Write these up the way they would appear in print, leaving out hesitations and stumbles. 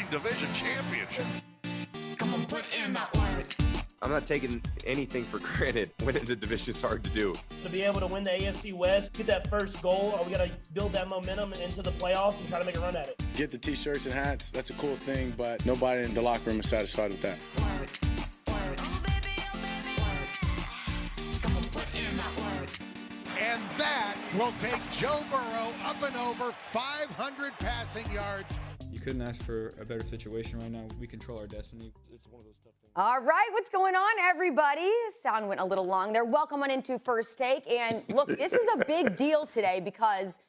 division championship. Come on, put in that work. I'm not taking anything for granted. Winning the division is hard to do. To be able to win the AFC West, get that first goal, are we going to build that momentum into the playoffs and try to make a run at it? Get the T-shirts and hats, that's a cool thing, but nobody in the locker room is satisfied with that. And that will take Joe Burrow up and over 500 passing yards. You couldn't ask for a better situation right now. We control our destiny. It's one of those tough things. All right, what's going on, everybody? Sound went a little long there. Welcome on into First Take. And look, this is a big deal today because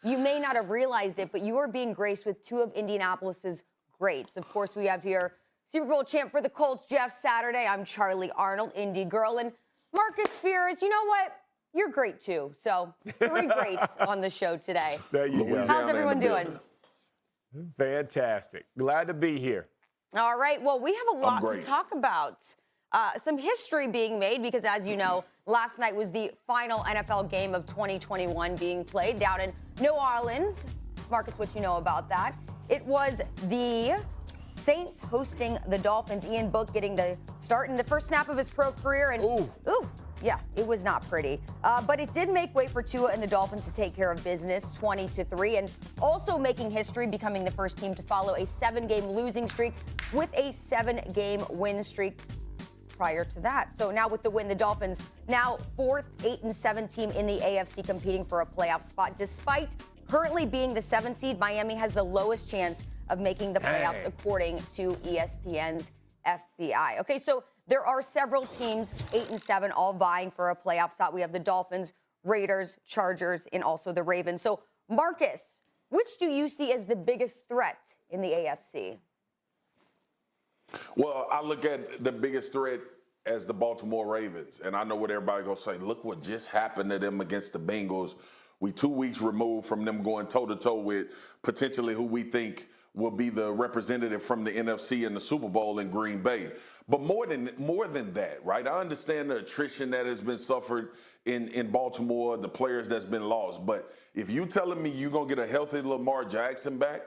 you may not have realized it, but you are being graced with two of Indianapolis's greats. Of course, we have here Super Bowl champ for the Colts, Jeff Saturday. I'm Charlie Arnold, Indy girl. And Marcus Spears, you know what? You're great, too. So, three greats on the show today. There you go. How's everyone doing? Fantastic. Glad to be here. All right. Well, we have a lot to talk about. Some history being made because, as you know, last night was the final NFL game of 2021 being played down in New Orleans. Marcus, what you know about that? It was the Saints hosting the Dolphins. Ian Book getting the start in the first snap of his pro career. And yeah, it was not pretty. But it did make way for Tua and the Dolphins to take care of business 20-3, and also making history, becoming the first team to follow a 7-game losing streak with a 7-game win streak prior to that. So now with the win, the Dolphins now 4th 8-7 team in the AFC competing for a playoff spot. Despite currently being the 7th seed, Miami has the lowest chance of making the playoffs according to ESPN's FBI. Okay, so there are several teams, 8-7, all vying for a playoff spot. We have the Dolphins, Raiders, Chargers, and also the Ravens. So, Marcus, which do you see as the biggest threat in the AFC? Well, I look at the biggest threat as the Baltimore Ravens. And I know what everybody going to say. Look what just happened to them against the Bengals. We 2 weeks removed from them going toe-to-toe with potentially who we think will be the representative from the NFC in the Super Bowl in Green Bay. But more than that, right? I understand the attrition that has been suffered in Baltimore, the players that's been lost. But if you telling me you're going to get a healthy Lamar Jackson back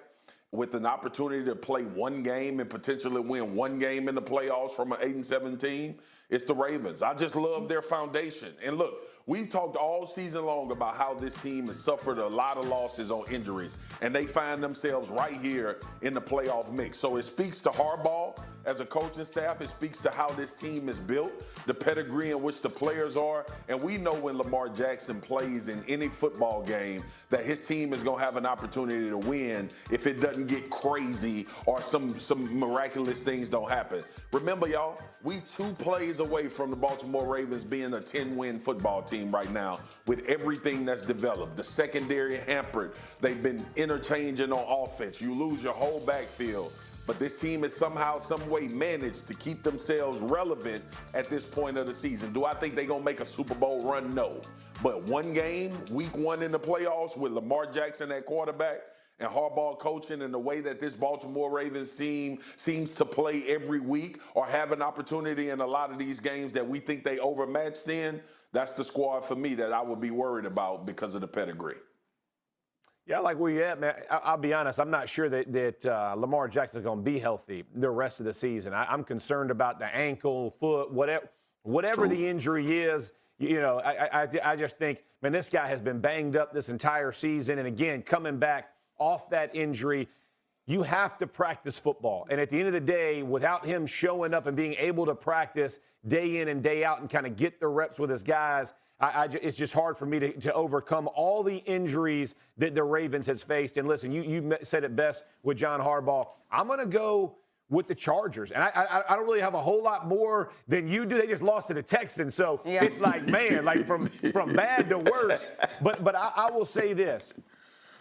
with an opportunity to play one game and potentially win one game in the playoffs from an 8-7 team, it's the Ravens. I just love their foundation. And look, we've talked all season long about how this team has suffered a lot of losses on injuries, and they find themselves right here in the playoff mix. So it speaks to Harbaugh as a coaching staff. It speaks to how this team is built, the pedigree in which the players are. And we know when Lamar Jackson plays in any football game that his team is going to have an opportunity to win if it doesn't get crazy or some miraculous things don't happen. Remember, y'all, we 2 plays away from the Baltimore Ravens being a 10-win football team right now with everything that's developed. The secondary hampered. They've been interchanging on offense. You lose your whole backfield. But this team has somehow, some way managed to keep themselves relevant at this point of the season. Do I think they're going to make a Super Bowl run? No. But one game, week 1 in the playoffs with Lamar Jackson at quarterback and Harbaugh coaching and the way that this Baltimore Ravens team seems to play every week or have an opportunity in a lot of these games that we think they overmatched in, that's the squad for me that I would be worried about because of the pedigree. Yeah, like where you at, man. I'll be honest. I'm not sure that Lamar Jackson's going to be healthy the rest of the season. I'm concerned about the ankle, foot, whatever the injury is. You know, I just think, man, this guy has been banged up this entire season. And again, coming back off that injury, you have to practice football. And at the end of the day, without him showing up and being able to practice day in and day out and kind of get the reps with his guys, it's just hard for me to overcome all the injuries that the Ravens has faced. And listen, you said it best with John Harbaugh. I'm going to go with the Chargers. And I don't really have a whole lot more than you do. They just lost to the Texans. So it's like, man, like from bad to worse. But I will say this.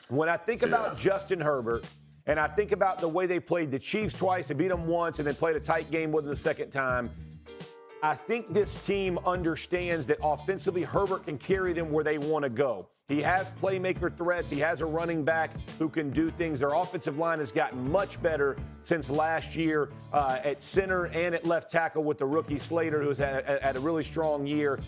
When I think about Justin Herbert, and I think about the way they played the Chiefs twice, they beat them once, and then played a tight game with them the second time, I think this team understands that offensively Herbert can carry them where they want to go. He has playmaker threats. He has a running back who can do things. Their offensive line has gotten much better since last year at center and at left tackle with the rookie Slater, who's had a really strong year.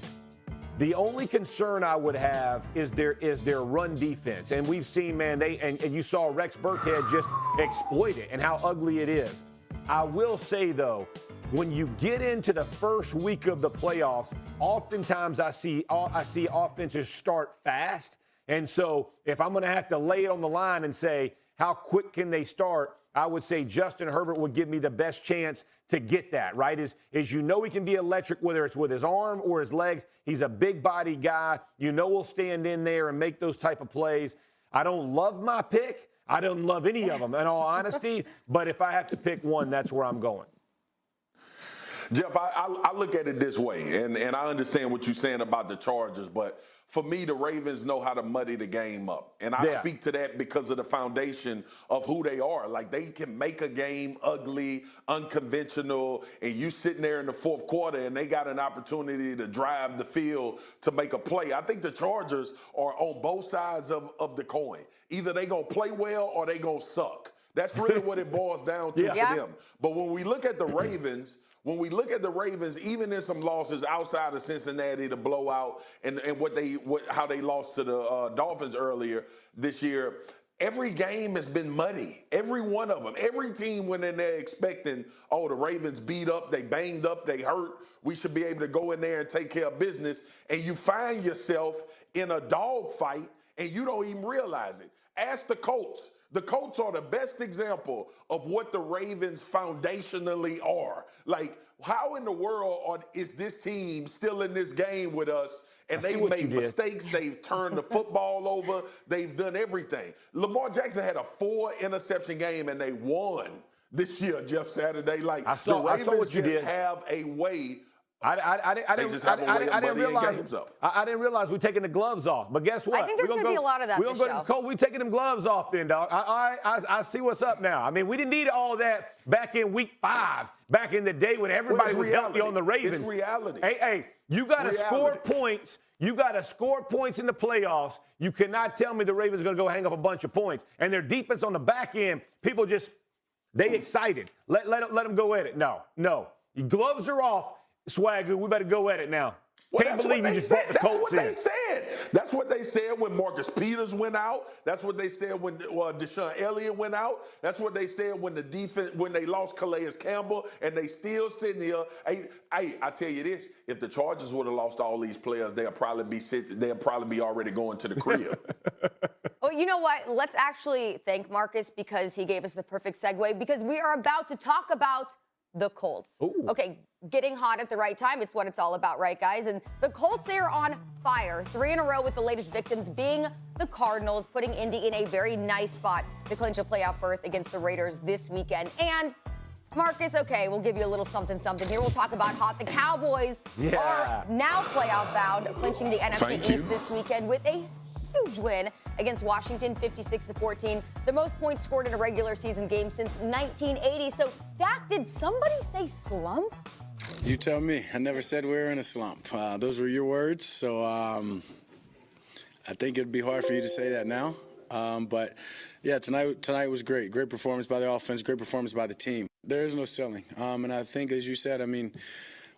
The only concern I would have is their run defense. And we've seen, man, and you saw Rex Burkhead just exploit it and how ugly it is. I will say, though, when you get into the first week of the playoffs, oftentimes I see offenses start fast. And so if I'm going to have to lay it on the line and say, how quick can they start? I would say Justin Herbert would give me the best chance to get that, right? Is you know he can be electric, whether it's with his arm or his legs. He's a big body guy. You know he'll stand in there and make those type of plays. I don't love my pick. I don't love any of them, in all honesty. But if I have to pick one, that's where I'm going. Jeff, I look at it this way, and I understand what you're saying about the Chargers, but for me, the Ravens know how to muddy the game up. And I speak to that because of the foundation of who they are. Like, they can make a game ugly, unconventional, and you sitting there in the fourth quarter and they got an opportunity to drive the field to make a play. I think the Chargers are on both sides of the coin. Either they going to play well or they going to suck. That's really what it boils down to for them. But when we look at the Ravens, even in some losses outside of Cincinnati, the blowout, and how they lost to the Dolphins earlier this year, every game has been muddy. Every one of them. Every team went in there expecting, oh, the Ravens beat up, they banged up, they hurt. We should be able to go in there and take care of business. And you find yourself in a dogfight, and you don't even realize it. Ask the Colts. The Colts are the best example of what the Ravens foundationally are. Like, how in the world is this team still in this game with us? And they've made mistakes. They've turned the football over. They've done everything. Lamar Jackson had a 4-interception game, and they won this year, Jeff Saturday. Like, the Ravens have a way. I didn't realize we're taking the gloves off. But guess what? I think there's going to be a lot of that this show. We're taking them gloves off then, dog. I see what's up now. I mean, we didn't need all that back in week 5, back in the day when everybody was healthy on the Ravens. It's reality. Hey, you got to score points. You got to score points in the playoffs. You cannot tell me the Ravens are going to go hang up a bunch of points. And their defense on the back end, people they excited. Let them go at it. No. Your gloves are off. Swagoo, we better go at it now. Well, Can't believe you just brought the Colts in. That's what they said when Marcus Peters went out. That's what they said when Deshaun Elliott went out. That's what they said when they lost Calais Campbell, and they still sitting here. Hey, I tell you this: if the Chargers would have lost all these players, they'll probably be already going to the crib. Well, you know what? Let's actually thank Marcus because he gave us the perfect segue, because we are about to talk about the Colts. Ooh. Okay, getting hot at the right time. It's what it's all about, right, guys? And the Colts, they are on fire. 3 in a row, with the latest victims being the Cardinals, putting Indy in a very nice spot to clinch a playoff berth against the Raiders this weekend. And Marcus, okay, we'll give you a little something here. We'll talk about hot. The Cowboys are now playoff bound, clinching the NFC East this weekend with a huge win against Washington, 56-14, the most points scored in a regular season game since 1980. So, Dak, did somebody say slump? You tell me. I never said we were in a slump. Those were your words, so I think it'd be hard for you to say that now. But, yeah, tonight was great. Great performance by the offense, great performance by the team. There is no ceiling. And I think, as you said, I mean,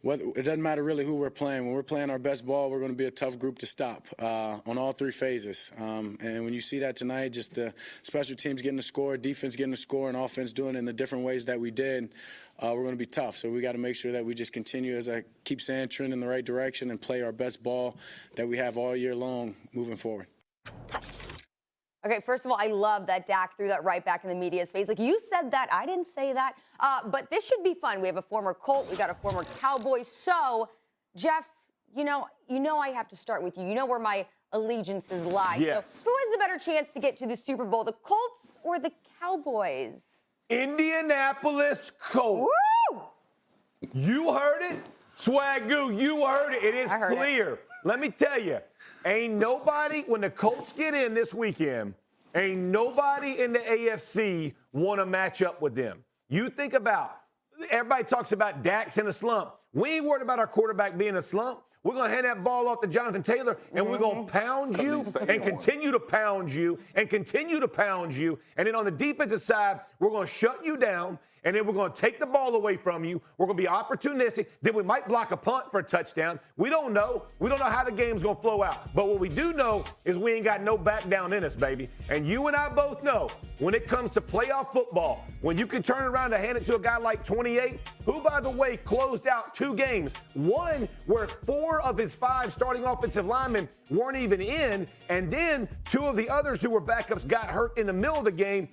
it doesn't matter really who we're playing. When we're playing our best ball, we're going to be a tough group to stop on all 3 phases. And when you see that tonight, just the special teams getting the score, defense getting the score, and offense doing it in the different ways that we did, we're going to be tough. So we got to make sure that we just continue, as I keep saying, trend in the right direction and play our best ball that we have all year long moving forward. Okay, first of all, I love that Dak threw that right back in the media's face. Like, you said that, I didn't say that. But this should be fun. We have a former Colt, we got a former Cowboy. So, Jeff, you know I have to start with you. You know where my allegiances lie. Yes. So, who has the better chance to get to the Super Bowl, the Colts or the Cowboys? Indianapolis Colts. Woo! You heard it? Swagoo, you heard it. It is clear. Let me tell you, ain't nobody, when the Colts get in this weekend, ain't nobody in the AFC want to match up with them. You think about, everybody talks about Dak's in a slump. We ain't worried about our quarterback being in a slump. We're going to hand that ball off to Jonathan Taylor, and we're going to pound you and continue to pound you and continue to pound you. And then on the defensive side, we're going to shut you down, and then we're going to take the ball away from you. We're going to be opportunistic. Then we might block a punt for a touchdown. We don't know. We don't know how the game's going to flow out. But what we do know is we ain't got no back down in us, baby. And you and I both know when it comes to playoff football, when you can turn around and hand it to a guy like 28, who, by the way, closed out 2 games, one where 4 of his 5 starting offensive linemen weren't even in, and then 2 of the others who were backups got hurt in the middle of the game,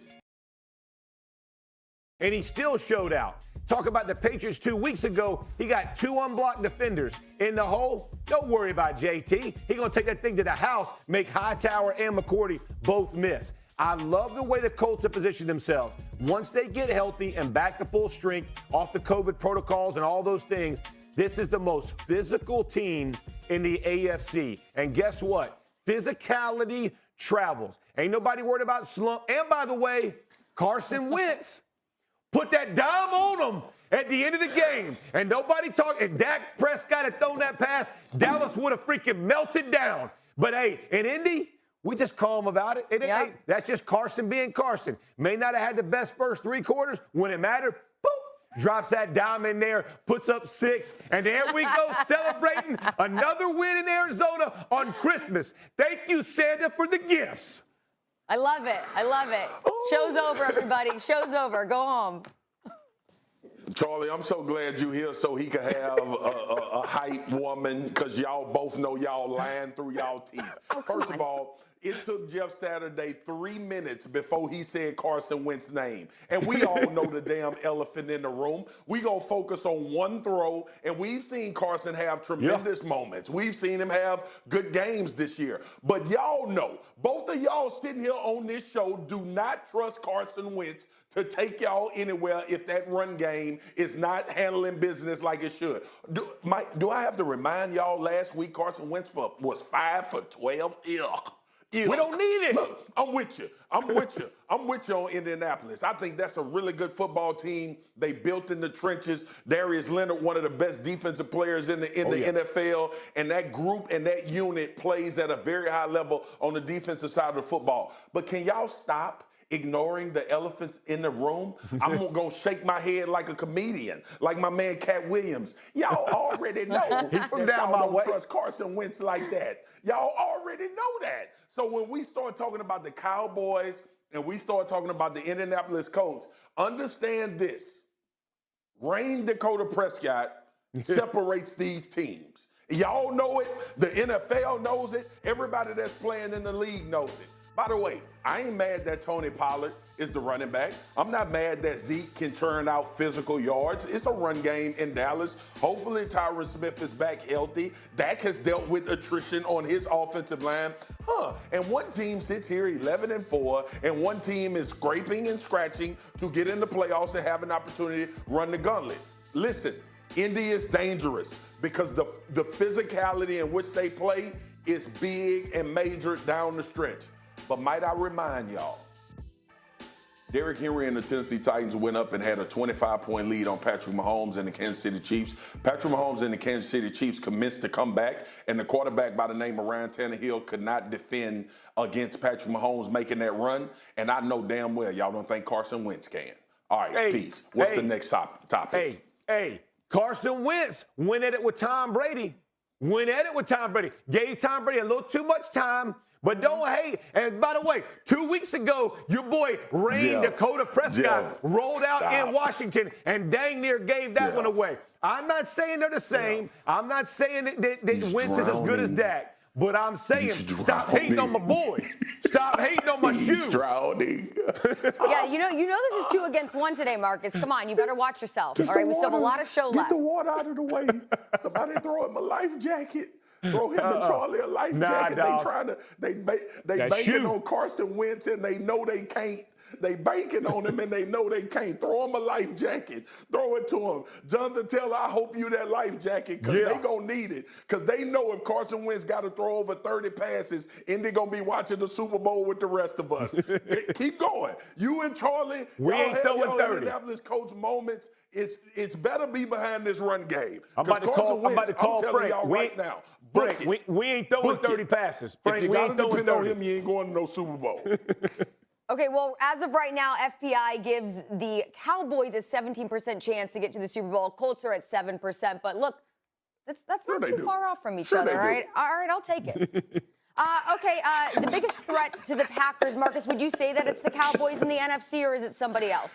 and he still showed out. Talk about the Patriots 2 weeks ago. He got 2 unblocked defenders in the hole. Don't worry about JT. He's going to take that thing to the house, make Hightower and McCourty both miss. I love the way the Colts have positioned themselves. Once they get healthy and back to full strength off the COVID protocols and all those things, this is the most physical team in the AFC. And guess what? Physicality travels. Ain't nobody worried about slump. And by the way, Carson Wentz put that dime on them at the end of the game. And nobody talked. If Dak Prescott had thrown that pass, Dallas would have freaking melted down. But, hey, in Indy, we just calm about it. Hey, that's just Carson being Carson. May not have had the best first 3 quarters. When it mattered, boop, drops that dime in there, puts up 6, and there we go celebrating another win in Arizona on Christmas. Thank you, Santa, for the gifts. I love it. I love it. Show's over, everybody. Show's over. Go home. Charlie, I'm so glad you're here so he could have a hype woman, because y'all both know y'all lying through y'all teeth. First of all, it took Jeff Saturday 3 minutes before he said Carson Wentz's name. And we all know the damn elephant in the room. We gonna focus on one throw, and we've seen Carson have tremendous moments. We've seen him have good games this year. But y'all know, both of y'all sitting here on this show do not trust Carson Wentz to take y'all anywhere if that run game is not handling business like it should. Do I have to remind y'all last week Carson Wentz was 5 for 12? Ugh. We don't need it. Look, I'm with you. I'm with you on Indianapolis. I think that's a really good football team. They built in the trenches. Darius Leonard, one of the best defensive players in the NFL. And that group and that unit plays at a very high level on the defensive side of the football. But can y'all stop ignoring the elephants in the room? I'm going to shake my head like a comedian, like my man Cat Williams. Y'all already know that y'all don't trust Carson Wentz like that. Y'all already know that. So when we start talking about the Cowboys and we start talking about the Indianapolis Colts, understand this. Rain Dakota Prescott separates these teams. Y'all know it. The NFL knows it. Everybody that's playing in the league knows it. By the way, I ain't mad that Tony Pollard is the running back. I'm not mad that Zeke can churn out physical yards. It's a run game in Dallas. Hopefully Tyron Smith is back healthy. Dak has dealt with attrition on his offensive line. And one team sits here 11-4, and one team is scraping and scratching to get in the playoffs and have an opportunity to run the gauntlet. Listen, Indy is dangerous because the physicality in which they play is big and major down the stretch. But might I remind y'all, Derrick Henry and the Tennessee Titans went up and had a 25-point lead on Patrick Mahomes and the Kansas City Chiefs. Patrick Mahomes and the Kansas City Chiefs commenced to come back, and the quarterback by the name of Ryan Tannehill could not defend against Patrick Mahomes making that run. And I know damn well y'all don't think Carson Wentz can. All right, peace. What's the next topic? Carson Wentz went at it with Tom Brady. Gave Tom Brady a little too much time. But don't hate. And by the way, 2 weeks ago, your boy Rain Dakota Prescott rolled out in Washington and dang near gave that one away. I'm not saying they're the same. I'm not saying that Wentz is as good as Dak. But I'm saying, stop hating on my boys. Stop hating on my shoes. Drowning. Yeah, you know this is 2 against 1 today, Marcus. Come on, you better watch yourself. All right, we still have a lot of show left. Get the water out of the way. Somebody throw him a life jacket. Throw him and Charlie a life jacket. Dog. They banking on Carson Wentz, and they know they can't They banking on him, and they know they can't. Throw him a life jacket. Throw it to him. Jonathan Taylor, I hope you that life jacket because they going to need it. Because they know if Carson Wentz got to throw over 30 passes, Indy going to be watching the Super Bowl with the rest of us. Keep going. You and Charlie, we ain't throwing 30. Indianapolis coach moments. It's better be behind this run game. I'm about to call Frank. Right now. Frank, we ain't throwing 30 passes. Frank, if you we got ain't to throwing depend 30. on him, you ain't going to no Super Bowl. Okay, well, as of right now, FPI gives the Cowboys a 17% chance to get to the Super Bowl. Colts are at 7%. But look, that's not too far off from each other, right? All right, I'll take it. The biggest threat to the Packers, Marcus, would you say that it's the Cowboys in the NFC, or is it somebody else?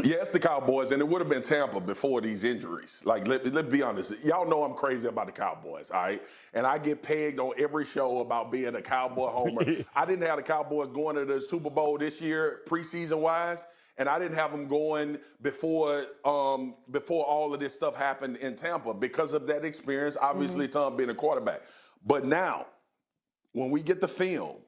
Yeah, it's the Cowboys, and it would have been Tampa before these injuries. Like, let's be honest. Y'all know I'm crazy about the Cowboys, all right? And I get pegged on every show about being a Cowboy homer. I didn't have the Cowboys going to the Super Bowl this year, preseason-wise, and I didn't have them going before all of this stuff happened in Tampa because of that experience, obviously, Tom being a quarterback. But now, when we get the film,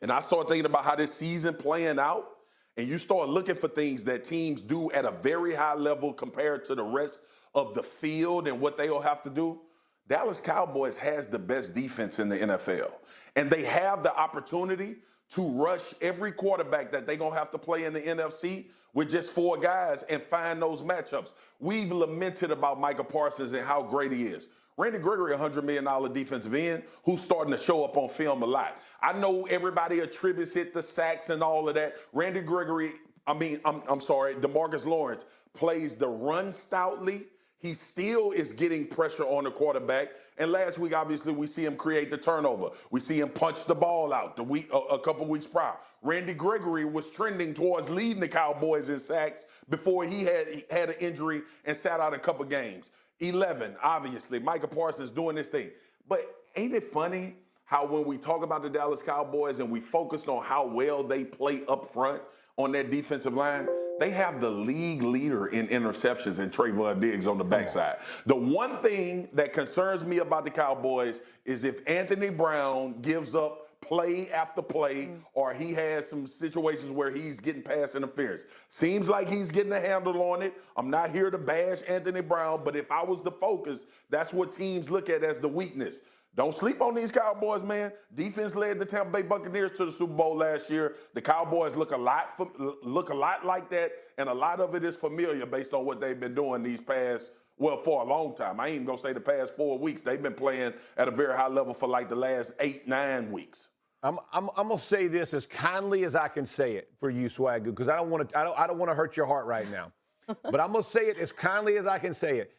and I start thinking about how this season playing out, and you start looking for things that teams do at a very high level compared to the rest of the field and what they'll have to do, Dallas Cowboys has the best defense in the NFL. And they have the opportunity to rush every quarterback that they're going to have to play in the NFC with just 4 guys and find those matchups. We've lamented about Micah Parsons and how great he is. Randy Gregory, $100 million defensive end, who's starting to show up on film a lot. I know everybody attributes it to sacks and all of that. Randy Gregory, DeMarcus Lawrence plays the run stoutly. He still is getting pressure on the quarterback. And last week, obviously, we see him create the turnover. We see him punch the ball out a couple weeks prior. Randy Gregory was trending towards leading the Cowboys in sacks before he had an injury and sat out a couple games. 11, obviously, Micah Parsons doing this thing. But ain't it funny how when we talk about the Dallas Cowboys and we focused on how well they play up front on that defensive line, they have the league leader in interceptions in Trayvon Diggs on the backside. The one thing that concerns me about the Cowboys is if Anthony Brown gives up play after play, or he has some situations where he's getting pass interference. Seems like he's getting a handle on it. I'm not here to bash Anthony Brown, but if I was the focus, that's what teams look at as the weakness. Don't sleep on these Cowboys, man. Defense led the Tampa Bay Buccaneers to the Super Bowl last year. The Cowboys look a lot like that, and a lot of it is familiar based on what they've been doing these past, well, for a long time. I ain't even going to say the past 4 weeks. They've been playing at a very high level for like the last 8-9 weeks. I'm gonna say this as kindly as I can say it for you, Swagoo, because I don't want to hurt your heart right now. But I'm gonna say it as kindly as I can say it.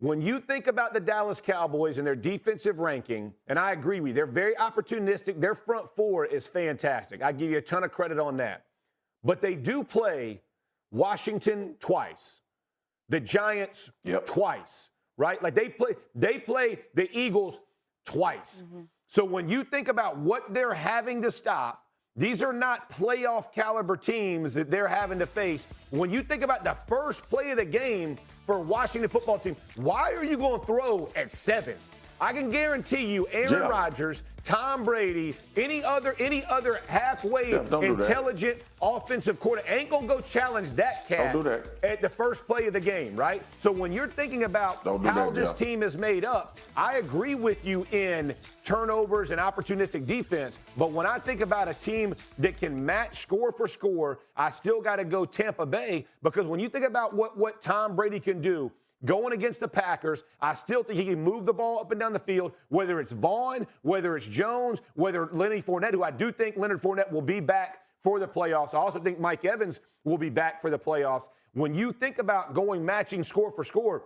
When you think about the Dallas Cowboys and their defensive ranking, and I agree with you, they're very opportunistic. Their front 4 is fantastic. I give you a ton of credit on that. But they do play Washington twice, the Giants twice, right? Like they play the Eagles twice. So when you think about what they're having to stop, these are not playoff caliber teams that they're having to face. When you think about the first play of the game for Washington football team, why are you going to throw at 7? I can guarantee you Aaron Rodgers, Tom Brady, any other halfway intelligent offensive quarterback ain't going to go challenge that cat at the first play of the game, right? So when you're thinking about how this team is made up, I agree with you in turnovers and opportunistic defense. But when I think about a team that can match score for score, I still got to go Tampa Bay, because when you think about what Tom Brady can do, going against the Packers, I still think he can move the ball up and down the field, whether it's Vaughn, whether it's Jones, whether Leonard Fournette, who I do think Leonard Fournette will be back for the playoffs. I also think Mike Evans will be back for the playoffs. When you think about going matching score for score,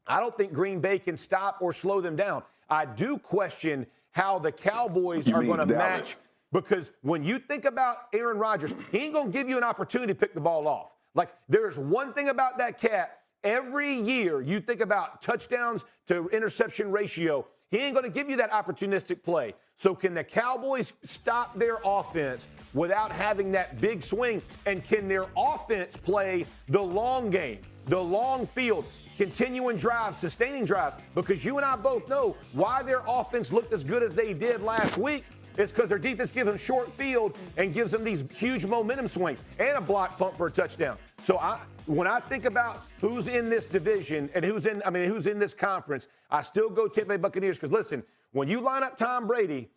I don't think Green Bay can stop or slow them down. I do question how the Cowboys are going to match, because when you think about Aaron Rodgers, he ain't going to give you an opportunity to pick the ball off. Like, there's one thing about that cat. Every year you think about touchdowns to interception ratio, he ain't going to give you that opportunistic play. So can the Cowboys stop their offense without having that big swing? And can their offense play the long game, the long field, continuing drives, sustaining drives? Because you and I both know why their offense looked as good as they did last week. It's because their defense gives them short field and gives them these huge momentum swings and a block pump for a touchdown. So when I think about who's in this division and who's in this conference, I still go Tampa Bay Buccaneers because, listen, when you line up Tom Brady,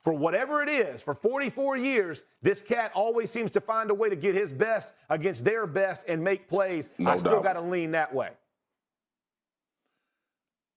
for whatever it is, for 44 years, this cat always seems to find a way to get his best against their best and make plays. No I still doubt. got to lean that way.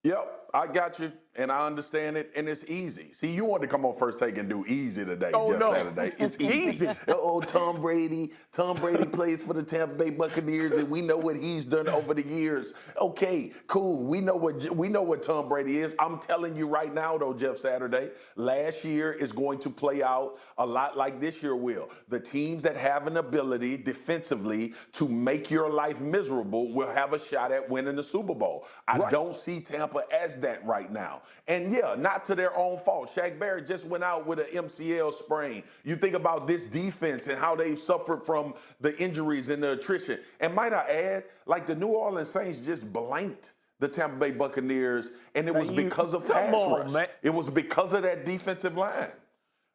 Yep, I got you, and I understand it, and it's easy. See, you want to come on First Take and do easy today, Jeff Saturday. It's easy. Oh, Tom Brady plays for the Tampa Bay Buccaneers, and we know what he's done over the years. Okay, cool. We know what Tom Brady is. I'm telling you right now, though, Jeff Saturday, last year is going to play out a lot like this year will. The teams that have an ability defensively to make your life miserable will have a shot at winning the Super Bowl. I don't see Tampa as that right now. And yeah, not to their own fault. Shaq Barrett just went out with an MCL sprain. You think about this defense and how they've suffered from the injuries and the attrition. And might I add, like the New Orleans Saints just blanked the Tampa Bay Buccaneers, and it was because of pass rush. Man. It was because of that defensive line.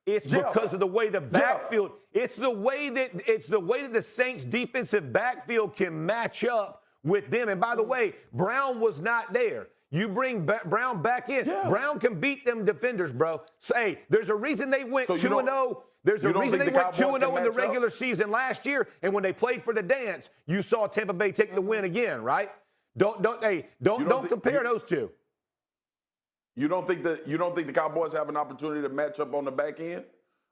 It's because of the way the backfield. It's the way that the Saints' defensive backfield can match up with them. And by the way, Brown was not there. You bring Brown back in. Yes. Brown can beat them defenders, bro. Say, there's a reason they went 2-0. There's a reason they went 2-0 in the regular season last year. And when they played for the dance, you saw Tampa Bay take the win again, right? Don't compare those two. You don't think the Cowboys have an opportunity to match up on the back end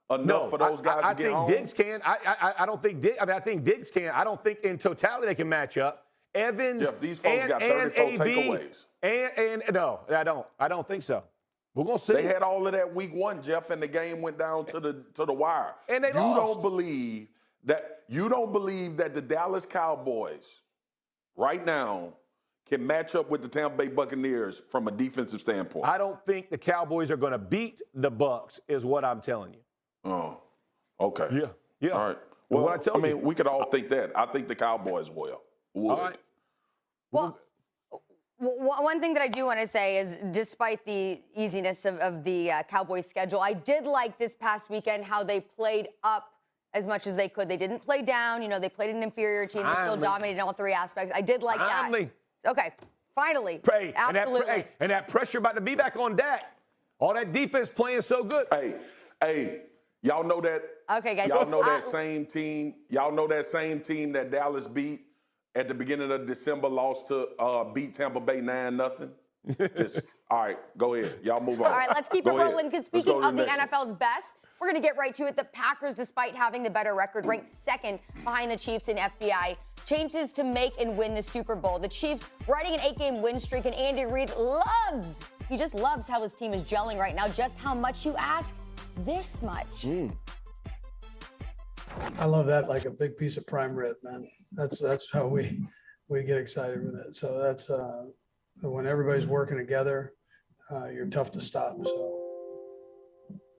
enough for those guys to get home? I think Diggs can. I don't think Diggs. I mean, I think Diggs can. I don't think in totality they can match up. Evans Jeff, these folks got 34 takeaways. And no, I don't. I don't think so. We're gonna see. They had all of that week one, Jeff, and the game went down to the wire. And they lost. You don't believe that the Dallas Cowboys right now can match up with the Tampa Bay Buccaneers from a defensive standpoint? I don't think the Cowboys are going to beat the Bucs, is what I'm telling you. Oh, okay. Yeah. All right. Well, I mean, we could all think that. I think the Cowboys will. All right. Well, one thing that I do want to say is, despite the easiness of the Cowboys schedule, I did like this past weekend how they played up as much as they could. They didn't play down. You know, they played an inferior team. They still dominated in all three aspects. I did like that. Okay, finally. Absolutely. And that pressure about to be back on Dak. All that defense playing so good. Hey, y'all know that. Okay, guys. Y'all know that same team. Y'all know that same team that Dallas beat at the beginning of December, lost to beat Tampa Bay 9-0. All right, go ahead. Y'all move on. All right, let's keep it rolling. Because speaking of the NFL's best, we're going to get right to it. The Packers, despite having the better record, ranked second behind the Chiefs in FBI. Changes to make and win the Super Bowl. The Chiefs riding an 8-game win streak, and Andy Reid just loves how his team is gelling right now. Just how much, you ask? This much. I love that, like a big piece of prime rib, man. That's how we get excited with it. So that's when everybody's working together, you're tough to stop. So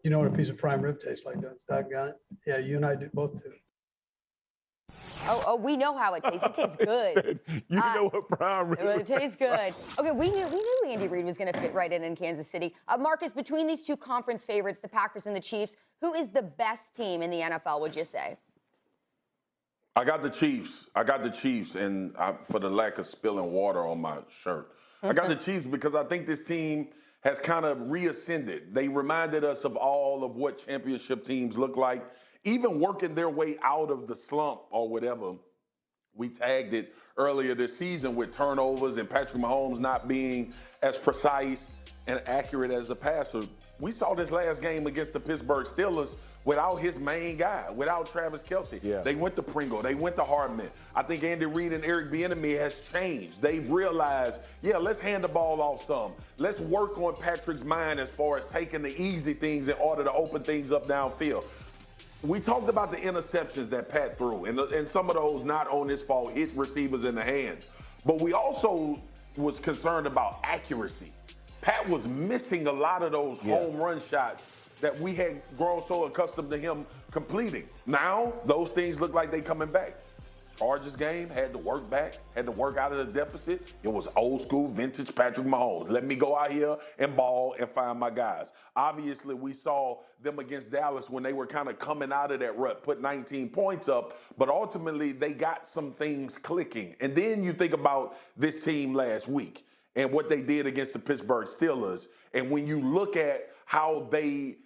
you know what a piece of prime rib tastes like, don't you? That guy? Yeah, you and I both do. Oh, we know how it tastes. It tastes good. You know what prime rib It tastes good. Okay, we knew Andy Reid was going to fit right in Kansas City. Marcus, between these two conference favorites, the Packers and the Chiefs, who is the best team in the NFL, would you say? I got the Chiefs, and for the lack of spilling water on my shirt, I got the Chiefs because I think this team has kind of reascended. They reminded us of all of what championship teams look like, even working their way out of the slump or whatever. We tagged it earlier this season with turnovers and Patrick Mahomes not being as precise and accurate as a passer. We saw this last game against the Pittsburgh Steelers without his main guy, without Travis Kelce. Yeah. They went to Pringle. They went to Hardman. I think Andy Reid and Eric Bieniemy has changed. They've realized, let's hand the ball off some. Let's work on Patrick's mind as far as taking the easy things in order to open things up downfield. We talked about the interceptions that Pat threw, and some of those not on his fault, hit receivers in the hands. But we also was concerned about accuracy. Pat was missing a lot of those home run shots that we had grown so accustomed to him completing. Now, those things look like they coming back. Chargers game, had to work back, had to work out of the deficit. It was old school, vintage Patrick Mahomes. Let me go out here and ball and find my guys. Obviously, we saw them against Dallas when they were kind of coming out of that rut, put 19 points up, but ultimately they got some things clicking. And then you think about this team last week and what they did against the Pittsburgh Steelers. And when you look at how they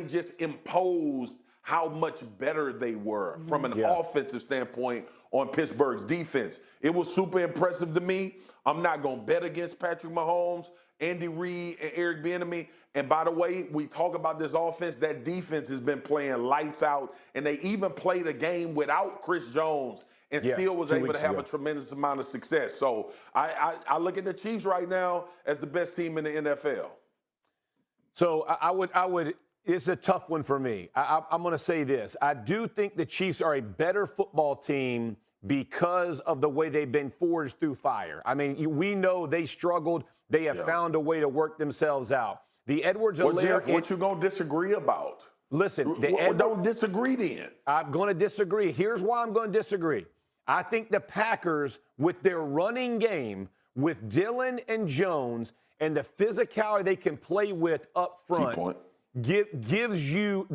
just imposed how much better they were from an offensive standpoint on Pittsburgh's defense. It was super impressive to me. I'm not going to bet against Patrick Mahomes, Andy Reid, and Eric Bieniemy. And by the way, we talk about this offense. That defense has been playing lights out, and they even played a game without Chris Jones and still was able to have a tremendous amount of success. So I look at the Chiefs right now as the best team in the NFL. So I would. It's a tough one for me. I'm going to say this. I do think the Chiefs are a better football team because of the way they've been forged through fire. I mean, we know they struggled. They have found a way to work themselves out. The Edwards-Helaire. Jeff, what you going to disagree about? Listen, don't disagree then. I'm going to disagree. Here's why I'm going to disagree. I think the Packers, with their running game, with Dillon and Jones, and the physicality they can play with up front, gives you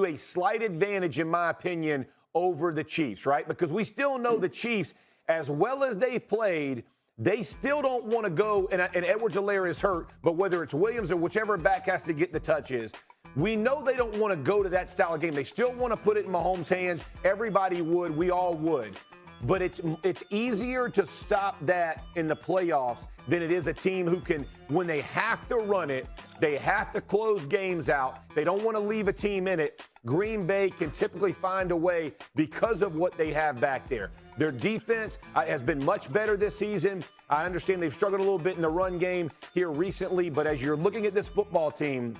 a slight advantage, in my opinion, over the Chiefs, right? Because we still know the Chiefs, as well as they've played, they still don't want to go, and Edwards-Helaire is hurt, but whether it's Williams or whichever back has to get the touches, we know they don't want to go to that style of game. They still want to put it in Mahomes' hands. Everybody would. We all would. But it's easier to stop that in the playoffs than it is a team who can, when they have to run it, they have to close games out. They don't want to leave a team in it. Green Bay can typically find a way because of what they have back there. Their defense has been much better this season. I understand they've struggled a little bit in the run game here recently, but as you're looking at this football team,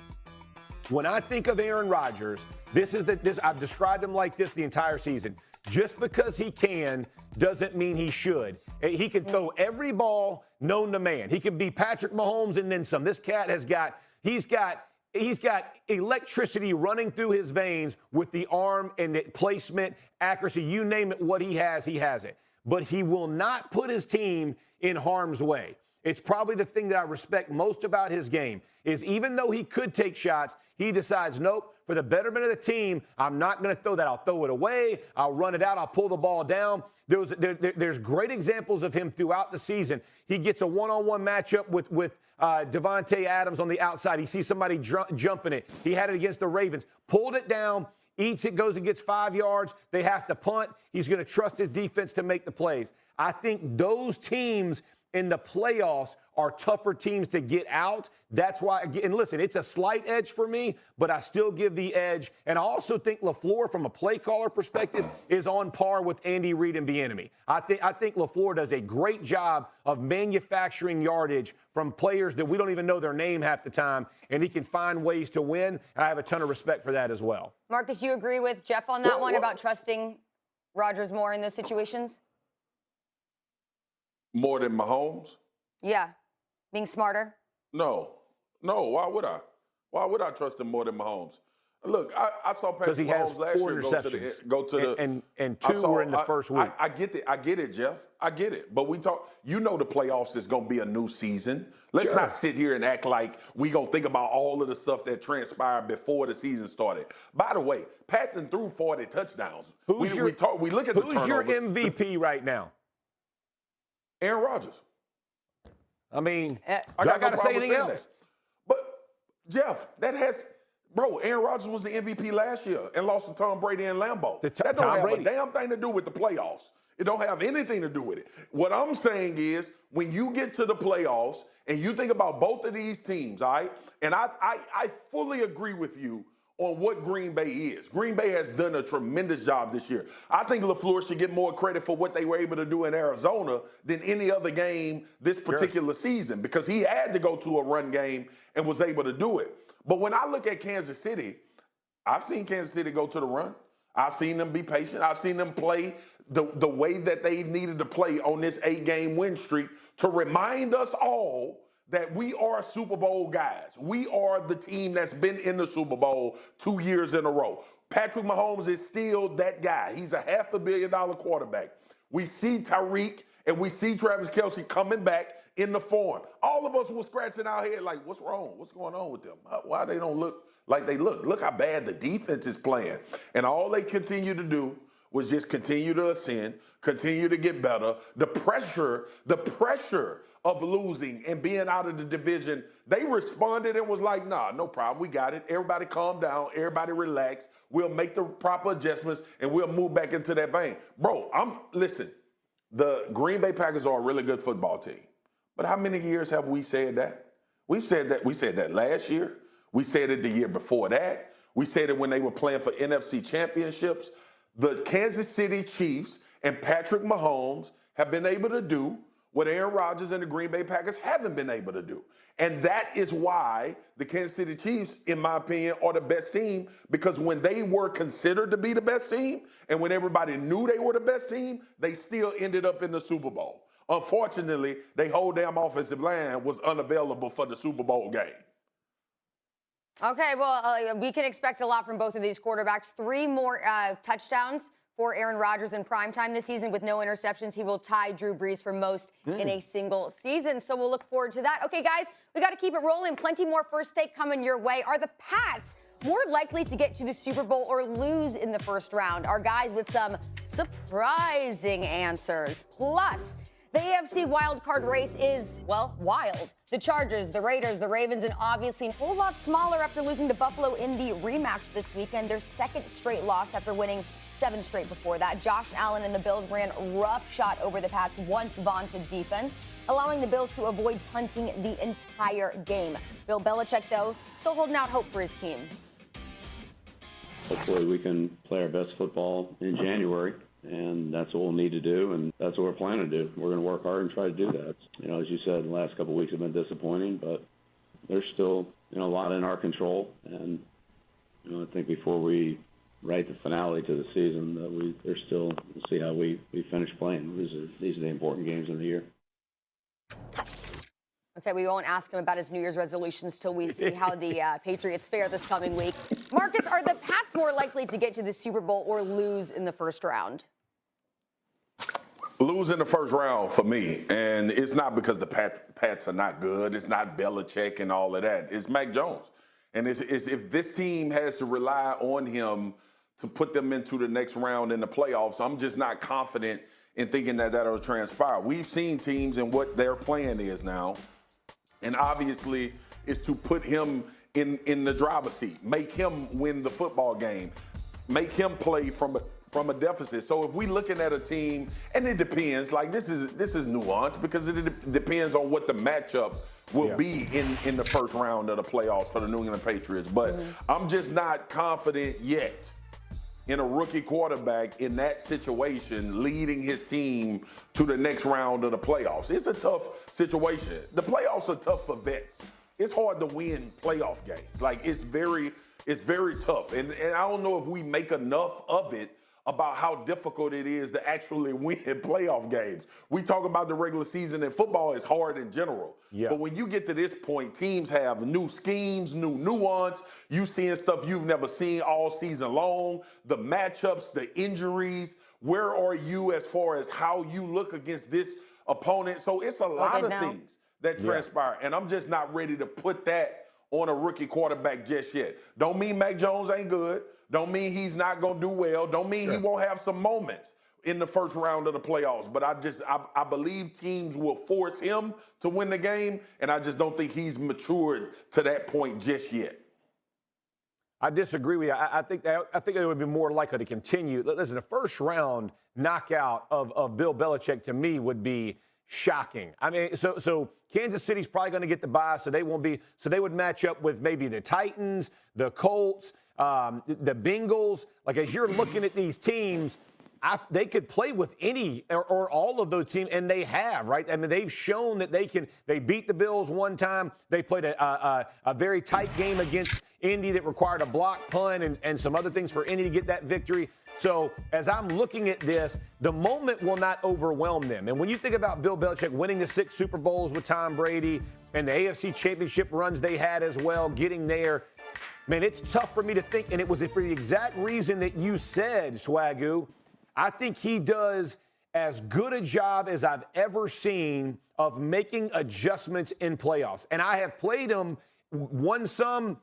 when I think of Aaron Rodgers, I've described him like this the entire season. Just because he can doesn't mean he should. He can throw every ball known to man. He can be Patrick Mahomes and then some. This cat he's got electricity running through his veins with the arm and the placement, accuracy, you name it, what he has it. But he will not put his team in harm's way. It's probably the thing that I respect most about his game is even though he could take shots, he decides, nope, for the betterment of the team, I'm not going to throw that. I'll throw it away. I'll run it out. I'll pull the ball down. There's great examples of him throughout the season. He gets a one-on-one matchup with Devontae Adams on the outside. He sees somebody jumping it. He had it against the Ravens. Pulled it down, eats it, goes and gets 5 yards. They have to punt. He's going to trust his defense to make the plays. I think those teams in the playoffs are tougher teams to get out. That's why, and listen, it's a slight edge for me, but I still give the edge. And I also think LaFleur, from a play caller perspective, is on par with Andy Reid and Bieniemy. I think LaFleur does a great job of manufacturing yardage from players that we don't even know their name half the time, and he can find ways to win. I have a ton of respect for that as well. Marcus, you agree with Jeff on that one about trusting Rodgers more in those situations? More than Mahomes? Yeah. Being smarter? No. Why would I? Why would I trust him more than Mahomes? Look, I saw Patrick Mahomes last year go to the and two were in the first week. I get it, Jeff. I get it. But the playoffs is going to be a new season. Let's not sit here and act like we going to think about all of the stuff that transpired before the season started. By the way, Patton threw 40 touchdowns. We look at the turnovers. Who's your MVP right now? Aaron Rodgers. I mean, I got to say anything else. That. But, Jeff, Aaron Rodgers was the MVP last year and lost to Tom Brady and Lambeau. That don't have a damn thing to do with the playoffs. It don't have anything to do with it. What I'm saying is when you get to the playoffs and you think about both of these teams, all right, and I fully agree with you on what Green Bay is. Green Bay has done a tremendous job this year. I think LaFleur should get more credit for what they were able to do in Arizona than any other game this particular season because he had to go to a run game and was able to do it. But when I look at Kansas City, I've seen Kansas City go to the run. I've seen them be patient. I've seen them play the way that they needed to play on this 8-game win streak to remind us all that we are Super Bowl guys. We are the team that's been in the Super Bowl 2 years in a row. Patrick Mahomes is still that guy. He's a $500 million quarterback. We see Tyreek and we see Travis Kelce coming back in the form. All of us were scratching our head like, what's wrong? What's going on with them? Why they don't look like they look? Look how bad the defense is playing. And all they continue to do was just continue to ascend, continue to get better. The pressure of losing and being out of the division, they responded and was like, nah, no problem. We got it. Everybody calm down. Everybody relax. We'll make the proper adjustments and we'll move back into that vein. Bro, listen, the Green Bay Packers are a really good football team. But how many years have we said that? We said that last year. We said it the year before that. We said it when they were playing for NFC championships. The Kansas City Chiefs and Patrick Mahomes have been able to do what Aaron Rodgers and the Green Bay Packers haven't been able to do. And that is why the Kansas City Chiefs, in my opinion, are the best team, because when they were considered to be the best team and when everybody knew they were the best team, they still ended up in the Super Bowl. Unfortunately, their whole damn offensive line was unavailable for the Super Bowl game. Okay, well, we can expect a lot from both of these quarterbacks. 3 more touchdowns for Aaron Rodgers in primetime this season with no interceptions. He will tie Drew Brees for most in a single season. So we'll look forward to that. Okay, guys, we got to keep it rolling. Plenty more First Take coming your way. Are the Pats more likely to get to the Super Bowl or lose in the first round? Our guys with some surprising answers. Plus, the AFC wildcard race is, well, wild. The Chargers, the Raiders, the Ravens, and obviously a whole lot smaller after losing to Buffalo in the rematch this weekend. Their second straight loss after winning 7 straight before that. Josh Allen and the Bills ran roughshod over the Pats' once vaunted defense, allowing the Bills to avoid punting the entire game. Bill Belichick, though, still holding out hope for his team. Hopefully we can play our best football in January. And that's what we'll need to do, and that's what we're planning to do. We're going to work hard and try to do that. You know, as you said, the last couple of weeks have been disappointing, but there's still, a lot in our control. And, I think before we write the finale to the season, we'll see how we finish playing. These are the important games of the year. Okay, we won't ask him about his New Year's resolutions till we see how the Patriots fare this coming week. Marcus, are the Pats more likely to get to the Super Bowl or lose in the first round? Lose in the first round for me, and it's not because the Pats are not good. It's not Belichick and all of that. It's Mac Jones, and it's if this team has to rely on him to put them into the next round in the playoffs, I'm just not confident in thinking that that'll transpire. We've seen teams and what their plan is now, and obviously is to put him in the driver's seat, make him win the football game, make him play from a deficit. So if we're looking at a team, and it depends, like this is nuanced because it depends on what the matchup will be in the first round of the playoffs for the New England Patriots. But I'm just not confident yet in a rookie quarterback in that situation leading his team to the next round of the playoffs. It's a tough situation. The playoffs are tough for vets. It's hard to win playoff games. Like it's very tough. And I don't know if we make enough of it about how difficult it is to actually win playoff games. We talk about the regular season, and football is hard in general. Yeah. But when you get to this point, teams have new schemes, new nuance. You seeing stuff you've never seen all season long, the matchups, the injuries. Where are you as far as how you look against this opponent? So it's a lot of things that transpire, and I'm just not ready to put that on a rookie quarterback just yet. Don't mean Mac Jones ain't good. Don't mean he's not going to do well. Don't mean he won't have some moments in the first round of the playoffs. But I believe teams will force him to win the game, and I just don't think he's matured to that point just yet. I disagree with you. I think it would be more likely to continue. Listen, the first round knockout of Bill Belichick to me would be shocking. I mean, so Kansas City's probably going to get the bye, so they won't be. So they would match up with maybe the Titans, the Colts, the Bengals. Like as you're looking at these teams, they could play with any or all of those teams, and they have, right? I mean, they've shown that they can. They beat the Bills one time. They played a very tight game against Indy that required a block punt and some other things for Indy to get that victory. So as I'm looking at this, the moment will not overwhelm them. And when you think about Bill Belichick winning the 6 Super Bowls with Tom Brady and the AFC Championship runs they had as well, getting there, man, it's tough for me to think. And it was for the exact reason that you said, Swagoo. I think he does as good a job as I've ever seen of making adjustments in playoffs. And I have played them, won some,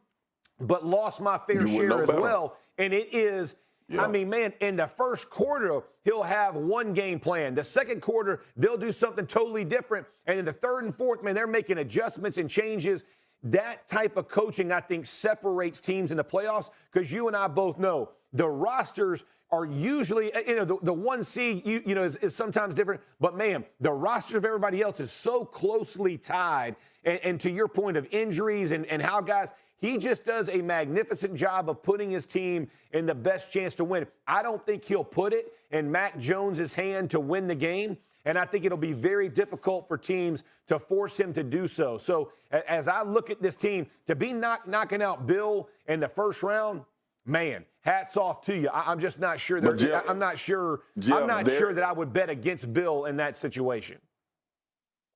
but lost my fair share as well. And it is, I mean, man, in the first quarter, he'll have one game plan. The second quarter, they'll do something totally different. And in the third and fourth, man, they're making adjustments and changes. That type of coaching, I think, separates teams in the playoffs, because you and I both know the rosters are usually, the 1 seed, is sometimes different. But, man, the roster of everybody else is so closely tied. And to your point of injuries and how guys, he just does a magnificent job of putting his team in the best chance to win. I don't think he'll put it in Mac Jones's hand to win the game. And I think it'll be very difficult for teams to force him to do so. So as I look at this team, to be knocking out Bill in the first round, man, hats off to you. I'm just not sure. I'm not sure that I would bet against Bill in that situation.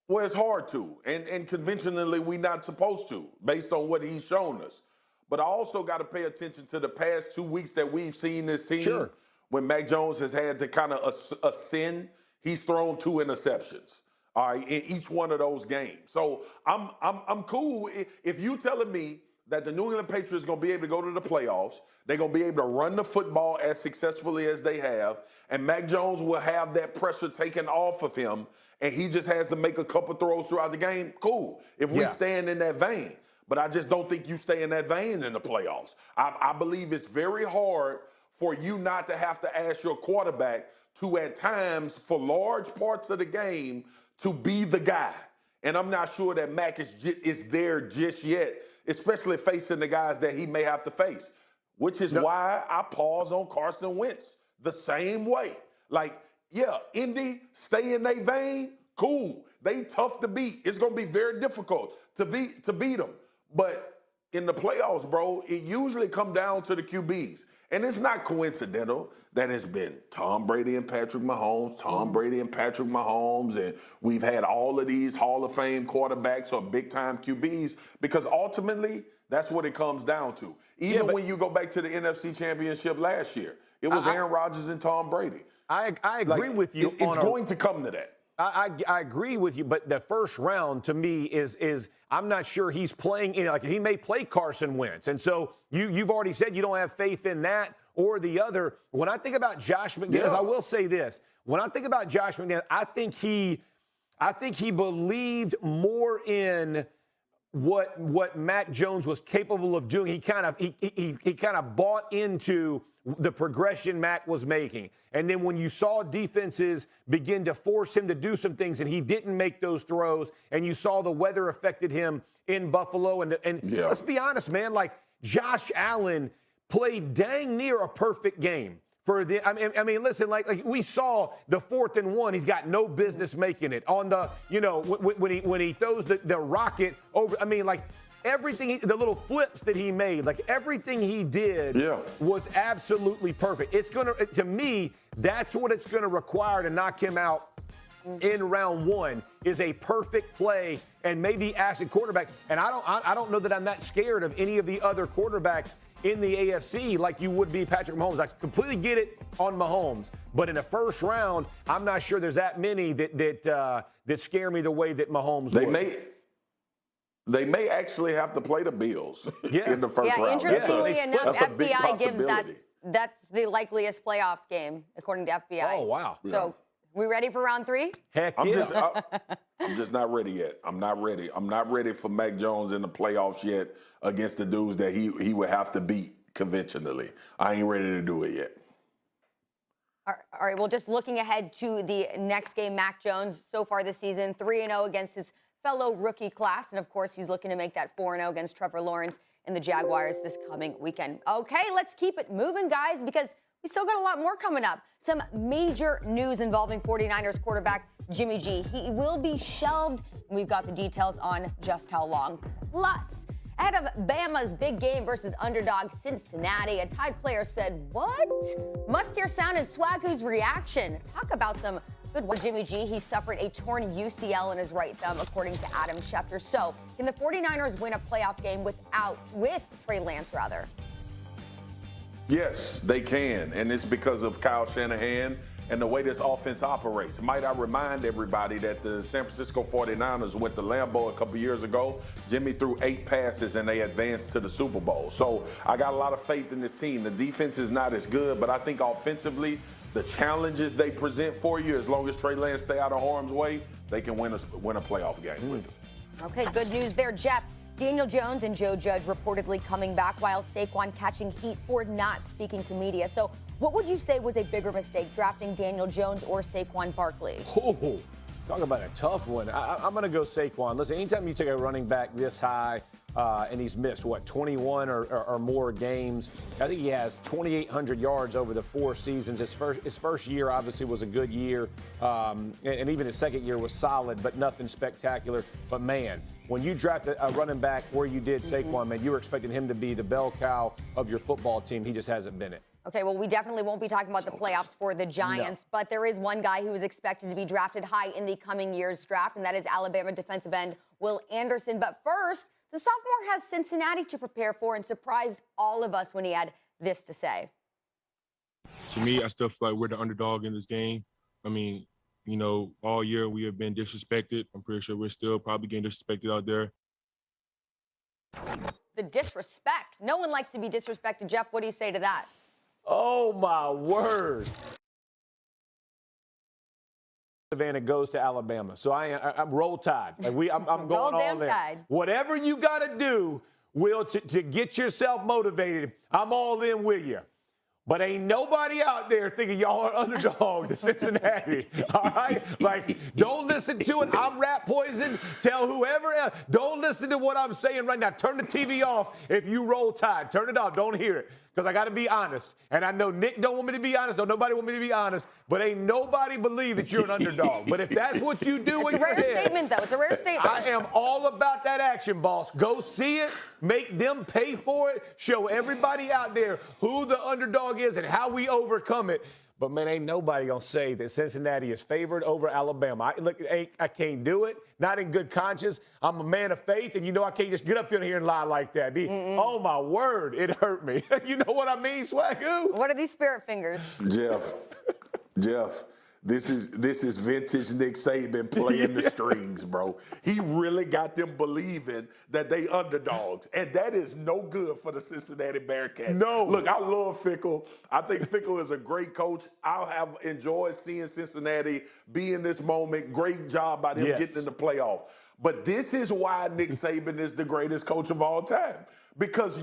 Well, it's hard to, and conventionally we're not supposed to, based on what he's shown us. But I also got to pay attention to the past 2 weeks that we've seen this team. Sure. When Mac Jones has had to kind of ascend, he's thrown 2 interceptions, all right, in each one of those games. So I'm cool if you telling me that the New England Patriots are going to be able to go to the playoffs, they're going to be able to run the football as successfully as they have, and Mac Jones will have that pressure taken off of him, and he just has to make a couple throws throughout the game, cool. If we stand in that vein. But I just don't think you stay in that vein in the playoffs. I believe it's very hard for you not to have to ask your quarterback to, at times, for large parts of the game, to be the guy. And I'm not sure that Mac is there just yet, especially facing the guys that he may have to face, which is why I pause on Carson Wentz the same way. Like, yeah, Indy, stay in their vein, cool. They tough to beat. It's going to be very difficult to beat them. But in the playoffs, bro, it usually come down to the QBs. And it's not coincidental that it's been Tom Brady and Patrick Mahomes, and we've had all of these Hall of Fame quarterbacks or big-time QBs, because ultimately that's what it comes down to. Even when you go back to the NFC Championship last year, it was Aaron Rodgers and Tom Brady. I agree with you. It's going to come to that. I agree with you, but the first round to me is I'm not sure he's playing. Like, he may play Carson Wentz, and so you've already said you don't have faith in that or the other. When I think about Josh McDaniels, I will say this: when I think about Josh McDaniels, I think he believed more in what Mac Jones was capable of doing. He kind of bought into the progression Mac was making. And then when you saw defenses begin to force him to do some things and he didn't make those throws, and you saw the weather affected him in Buffalo, and let's be honest, man, like, Josh Allen played dang near a perfect game. I mean, listen, like we saw the 4th and 1, he's got no business making it. On the, when he throws the rocket over, I mean, like, everything, the little flips that he made, like, everything he did was absolutely perfect. It's to me, that's what it's gonna require to knock him out in round 1, is a perfect play and maybe ask a quarterback. And I don't know that I'm that scared of any of the other quarterbacks in the AFC like you would be Patrick Mahomes. I completely get it on Mahomes, but in the first round, I'm not sure there's that many that scare me the way that Mahomes would. They may actually have to play the Bills in the first round. Interestingly enough, FBI gives that's the likeliest playoff game, according to FBI. Oh, wow. So, we ready for round 3? Heck yeah. I'm just not ready yet. I'm not ready. I'm not ready for Mac Jones in the playoffs yet against the dudes that he would have to beat conventionally. I ain't ready to do it yet. All right, well, just looking ahead to the next game, Mac Jones, so far this season, 3-0 against his fellow rookie class. And, of course, he's looking to make that 4-0 against Trevor Lawrence and the Jaguars this coming weekend. Okay, let's keep it moving, guys, because we still got a lot more coming up. Some major news involving 49ers quarterback Jimmy G. He will be shelved, and we've got the details on just how long. Plus, ahead of Bama's big game versus underdog Cincinnati, a Tide player said, "What?" Must hear sound and Swagu's reaction. Talk about some good one. Jimmy G, he suffered a torn UCL in his right thumb, according to Adam Schefter. So, can the 49ers win a playoff game with Trey Lance, rather? Yes, they can, and it's because of Kyle Shanahan and the way this offense operates. Might I remind everybody that the San Francisco 49ers went to Lambeau a couple years ago. Jimmy threw 8 passes and they advanced to the Super Bowl. So I got a lot of faith in this team. The defense is not as good, but I think offensively, the challenges they present for you, as long as Trey Lance stay out of harm's way, they can win a playoff game with it. Okay, good news there, Jeff. Daniel Jones and Joe Judge reportedly coming back, while Saquon catching heat for not speaking to media. So what would you say was a bigger mistake, drafting Daniel Jones or Saquon Barkley? Oh, talk about a tough one. I'm going to go Saquon. Listen, anytime you take a running back this high and he's missed, 21 or more games, I think he has 2,800 yards over the 4 seasons. His first year obviously was a good year, and even his second year was solid, but nothing spectacular. But, man, when you draft a running back where you did Saquon, man, you were expecting him to be the bell cow of your football team. He just hasn't been it. Okay, well, we definitely won't be talking about the playoffs for the Giants, but there is one guy who is expected to be drafted high in the coming year's draft, and that is Alabama defensive end Will Anderson. But first, the sophomore has Cincinnati to prepare for and surprised all of us when he had this to say. To me, I still feel like we're the underdog in this game. I mean, you know, all year we have been disrespected. I'm pretty sure we're still probably getting disrespected out there. The disrespect. No one likes to be disrespected. Jeff, what do you say to that? Oh, my word. Savannah goes to Alabama. So I'm roll tide. Like I'm going all in. Tide. Whatever you got to do, Will, to get yourself motivated, I'm all in with you. But ain't nobody out there thinking y'all are underdogs to Cincinnati. All right? Like, don't listen to it. I'm rat poison. Tell whoever else. Don't listen to what I'm saying right now. Turn the TV off if you roll tide. Turn it off. Don't hear it. Because I got to be honest. And I know Nick don't want me to be honest. Don't nobody want me to be honest. But ain't nobody believe that you're an underdog. But if that's what you do in your head. It's a rare statement, though. It's a rare statement. I am all about that action, boss. Go see it. Make them pay for it. Show everybody out there who the underdog is and how we overcome it. But, man, ain't nobody going to say that Cincinnati is favored over Alabama. I can't do it. Not in good conscience. I'm a man of faith, and you know I can't just get up in here and lie like that. Oh, my word, it hurt me. You know what I mean, Swagoo? What are these spirit fingers? Jeff, this is vintage Nick Saban playing the strings, bro. He really got them believing that they underdogs, and that is no good for the Cincinnati Bearcats. No. Look, I love Fickle. I think Fickle is a great coach. I have enjoyed seeing Cincinnati be in this moment. Great job by them getting in the playoff. But this is why Nick Saban is the greatest coach of all time, because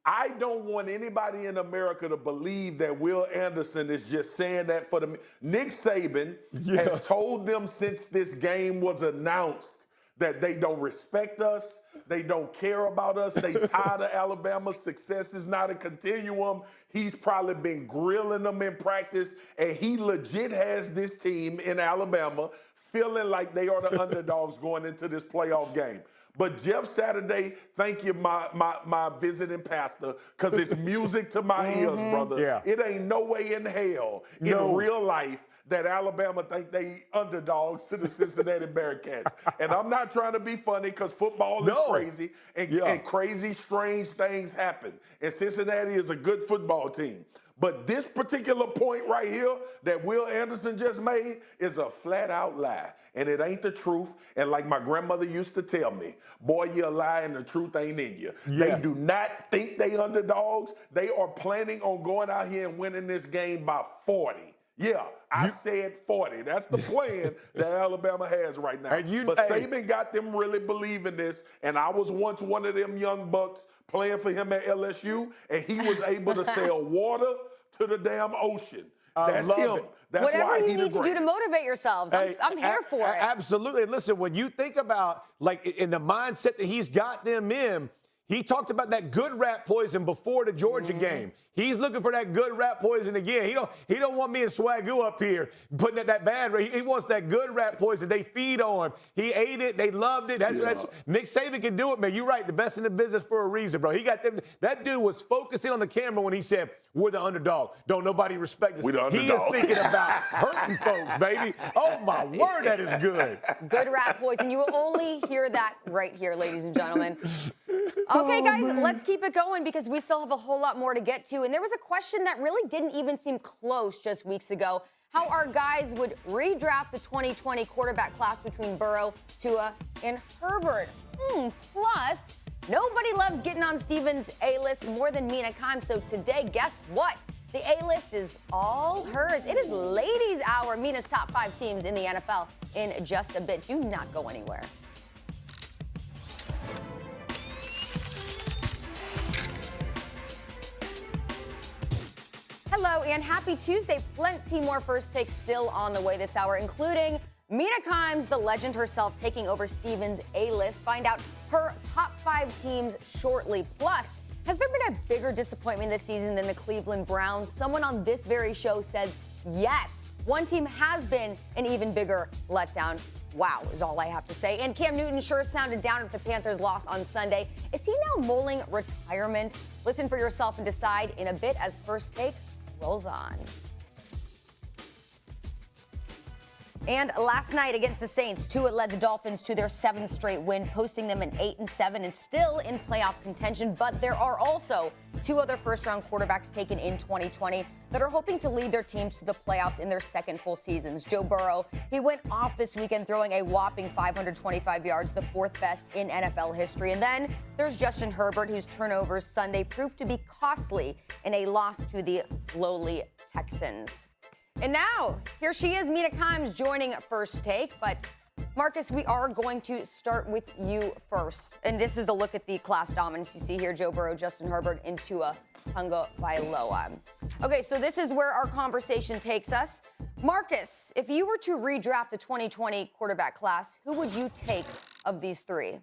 I don't want anybody in America to believe that Will Anderson is just saying that for the. Nick Saban has told them since this game was announced that they don't respect us, they don't care about us, they tired of Alabama. Success is not a continuum. He's probably been grilling them in practice, and he legit has this team in Alabama feeling like they are the underdogs going into this playoff game. But Jeff Saturday, thank you, my visiting pastor, because it's music to my ears, brother. Yeah. It ain't no way in hell in real life that Alabama think they underdogs to the Cincinnati Bearcats. And I'm not trying to be funny, because football is crazy, and crazy, strange things happen. And Cincinnati is a good football team. But this particular point right here that Will Anderson just made is a flat-out lie. And it ain't the truth. And like my grandmother used to tell me, boy, you're a lie and the truth ain't in you. Yeah. They do not think they underdogs. They are planning on going out here and winning this game by 40. Yeah, I said 40. That's the plan that Alabama has right now. But Saban got them really believing this, and I was once one of them young bucks playing for him at LSU, and he was able to sell water to the damn ocean. That's him. That's whatever why you need to do to motivate yourselves. I'm here for it. Absolutely. And listen, when you think about, like, in the mindset that he's got them in, he talked about that good rat poison before the Georgia game. He's looking for that good rat poison again. He don't want me and Swagoo up here putting that bad. He wants that good rat poison they feed on. He ate it. They loved it. That's Nick Saban can do it, man. You're right. The best in the business for a reason, bro. He got them. That dude was focusing on the camera when he said, "We're the underdog. Don't nobody respect us." We the underdog. He is thinking about hurting folks, baby. Oh, my word, that is good. Good rat poison. You will only hear that right here, ladies and gentlemen. Okay, guys, let's keep it going, because we still have a whole lot more to get to. And there was a question that really didn't even seem close just weeks ago. how our guys would redraft the 2020 quarterback class between Burrow, Tua, and Herbert. Plus, nobody loves getting on Steven's A-list more than Mina Kimes. So today, guess what? The A-list is all hers. It is ladies' hour. Mina's top 5 teams in the NFL in just a bit. Do not go anywhere. Hello and happy Tuesday. Plenty more first takes still on the way this hour, including Mina Kimes, the legend herself, taking over Steven's A-list. Find out her top 5 teams shortly. Plus, has there been a bigger disappointment this season than the Cleveland Browns? Someone on this very show says yes. One team has been an even bigger letdown. Wow, is all I have to say. And Cam Newton sure sounded down at the Panthers' loss on Sunday. Is he now mulling retirement? Listen for yourself and decide in a bit as First Take rolls on. And last night against the Saints, Tua led the Dolphins to their 7th straight win, posting them an 8-7 and still in playoff contention. But there are also 2 other first-round quarterbacks taken in 2020 that are hoping to lead their teams to the playoffs in their second full seasons. Joe Burrow, he went off this weekend throwing a whopping 525 yards, the 4th best in NFL history. And then there's Justin Herbert, whose turnovers Sunday proved to be costly in a loss to the lowly Texans. And now, here she is, Mina Kimes, joining First Take. But, Marcus, we are going to start with you first. And this is a look at the class dominance. You see here Joe Burrow, Justin Herbert, and Tua Tagovailoa. Okay, so this is where our conversation takes us. Marcus, if you were to redraft the 2020 quarterback class, who would you take of these 3?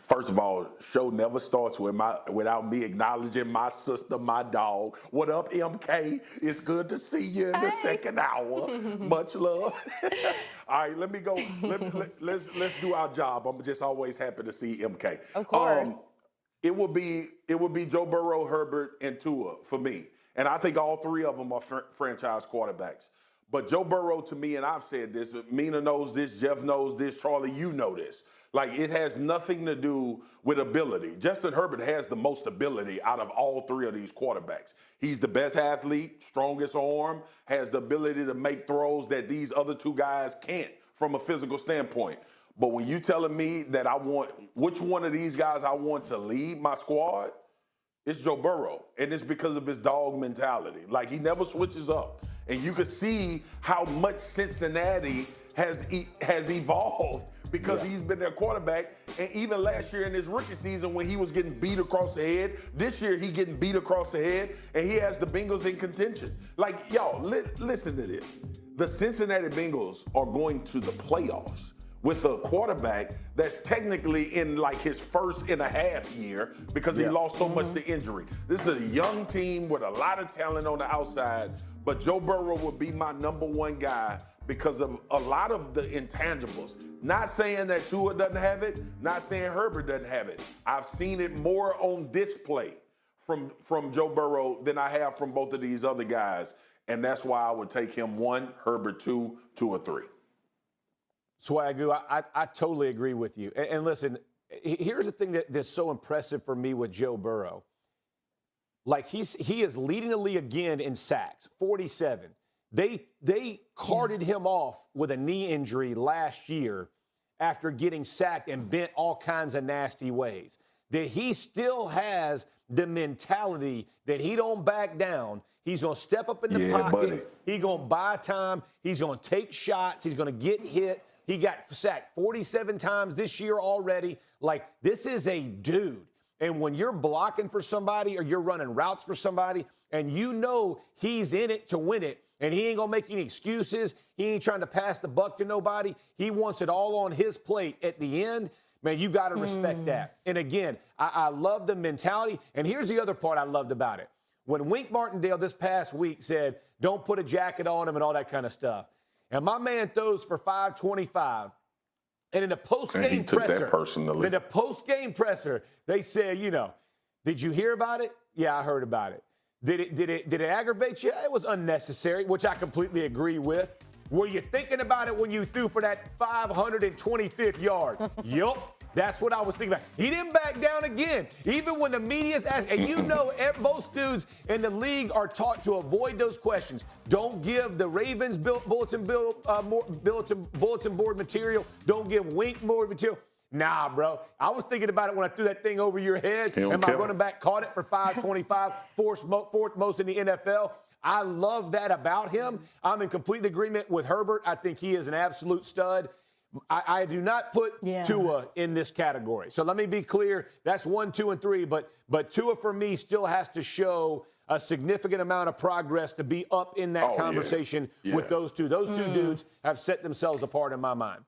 First of all, show never starts without me acknowledging my sister, my dog. What up, MK? It's good to see you in the second hour. Much love. All right, let me go. Let's do our job. I'm just always happy to see MK. Of course. It would be Joe Burrow, Herbert, and Tua for me. And I think all 3 of them are franchise quarterbacks. But Joe Burrow, to me, and I've said this, Mina knows this, Jeff knows this, Charlie, you know this. Like, it has nothing to do with ability. Justin Herbert has the most ability out of all 3 of these quarterbacks. He's the best athlete, strongest arm, has the ability to make throws that these other 2 guys can't from a physical standpoint. But when you telling me that I want, which one of these guys I want to lead my squad, it's Joe Burrow. And it's because of his dog mentality. Like, he never switches up. And you can see how much Cincinnati has evolved because he's been their quarterback. And even last year in his rookie season when he was getting beat across the head, this year he getting beat across the head, and he has the Bengals in contention. Like, y'all, listen to this. The Cincinnati Bengals are going to the playoffs with a quarterback that's technically in like his 1.5 year because he lost so much to injury. This is a young team with a lot of talent on the outside, but Joe Burrow would be my number 1 guy because of a lot of the intangibles. Not saying that Tua doesn't have it, not saying Herbert doesn't have it. I've seen it more on display from Joe Burrow than I have from both of these other guys, and that's why I would take him 1, Herbert 2, Tua 3. Swagoo, I totally agree with you. And listen, here's the thing that's so impressive for me with Joe Burrow. Like, he is leading the league again in sacks, 47. They carted him off with a knee injury last year after getting sacked and bent all kinds of nasty ways. That he still has the mentality that he don't back down. He's going to step up in the pocket. He's going to buy time. He's going to take shots. He's going to get hit. He got sacked 47 times this year already. Like, this is a dude. And when you're blocking for somebody or you're running routes for somebody and you know he's in it to win it and he ain't going to make any excuses, he ain't trying to pass the buck to nobody, he wants it all on his plate at the end, man, you got to respect that. And again, I love the mentality. And here's the other part I loved about it. When Wink Martindale this past week said, don't put a jacket on him and all that kind of stuff. And my man throws for 525. And in the post-game presser, they said, you know, did you hear about it? Yeah, I heard about it. Did it aggravate you? It was unnecessary, which I completely agree with. Were you thinking about it when you threw for that 525th yard? Yup. That's what I was thinking about. He didn't back down again. Even when the media's asking, and you know most dudes in the league are taught to avoid those questions. Don't give the Ravens bulletin board material. Don't give Wink board material. Nah, bro. I was thinking about it when I threw that thing over your head, and my running back caught it for 525, fourth most in the NFL. I love that about him. I'm in complete agreement with Herbert. I think he is an absolute stud. I do not put Tua in this category. So let me be clear. That's 1, 2, and 3. But Tua, for me, still has to show a significant amount of progress to be up in that conversation with those two. Those two dudes have set themselves apart in my mind.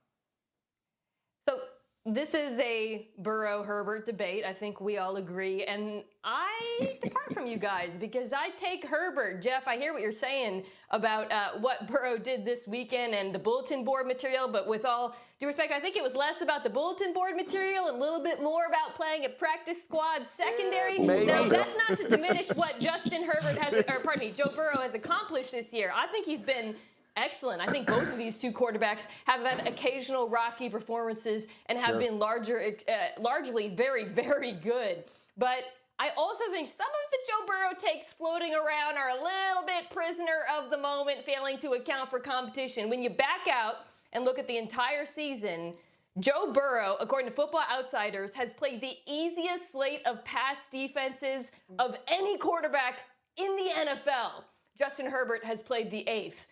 So this is a Burrow-Herbert debate. I think we all agree. And I depart from you guys because I take Herbert. Jeff, I hear what you're saying about what Burrow did this weekend and the bulletin board material. But with all due respect, I think it was less about the bulletin board material and a little bit more about playing at practice squad secondary. Now, that's not to diminish what Justin Herbert Joe Burrow has accomplished this year. I think he's been excellent. I think both of these two quarterbacks have had occasional rocky performances and have been largely very, very good. But I also think some of the Joe Burrow takes floating around are a little bit prisoner of the moment, failing to account for competition. When you back out and look at the entire season, Joe Burrow, according to Football Outsiders, has played the easiest slate of pass defenses of any quarterback in the NFL. Justin Herbert has played the 8th.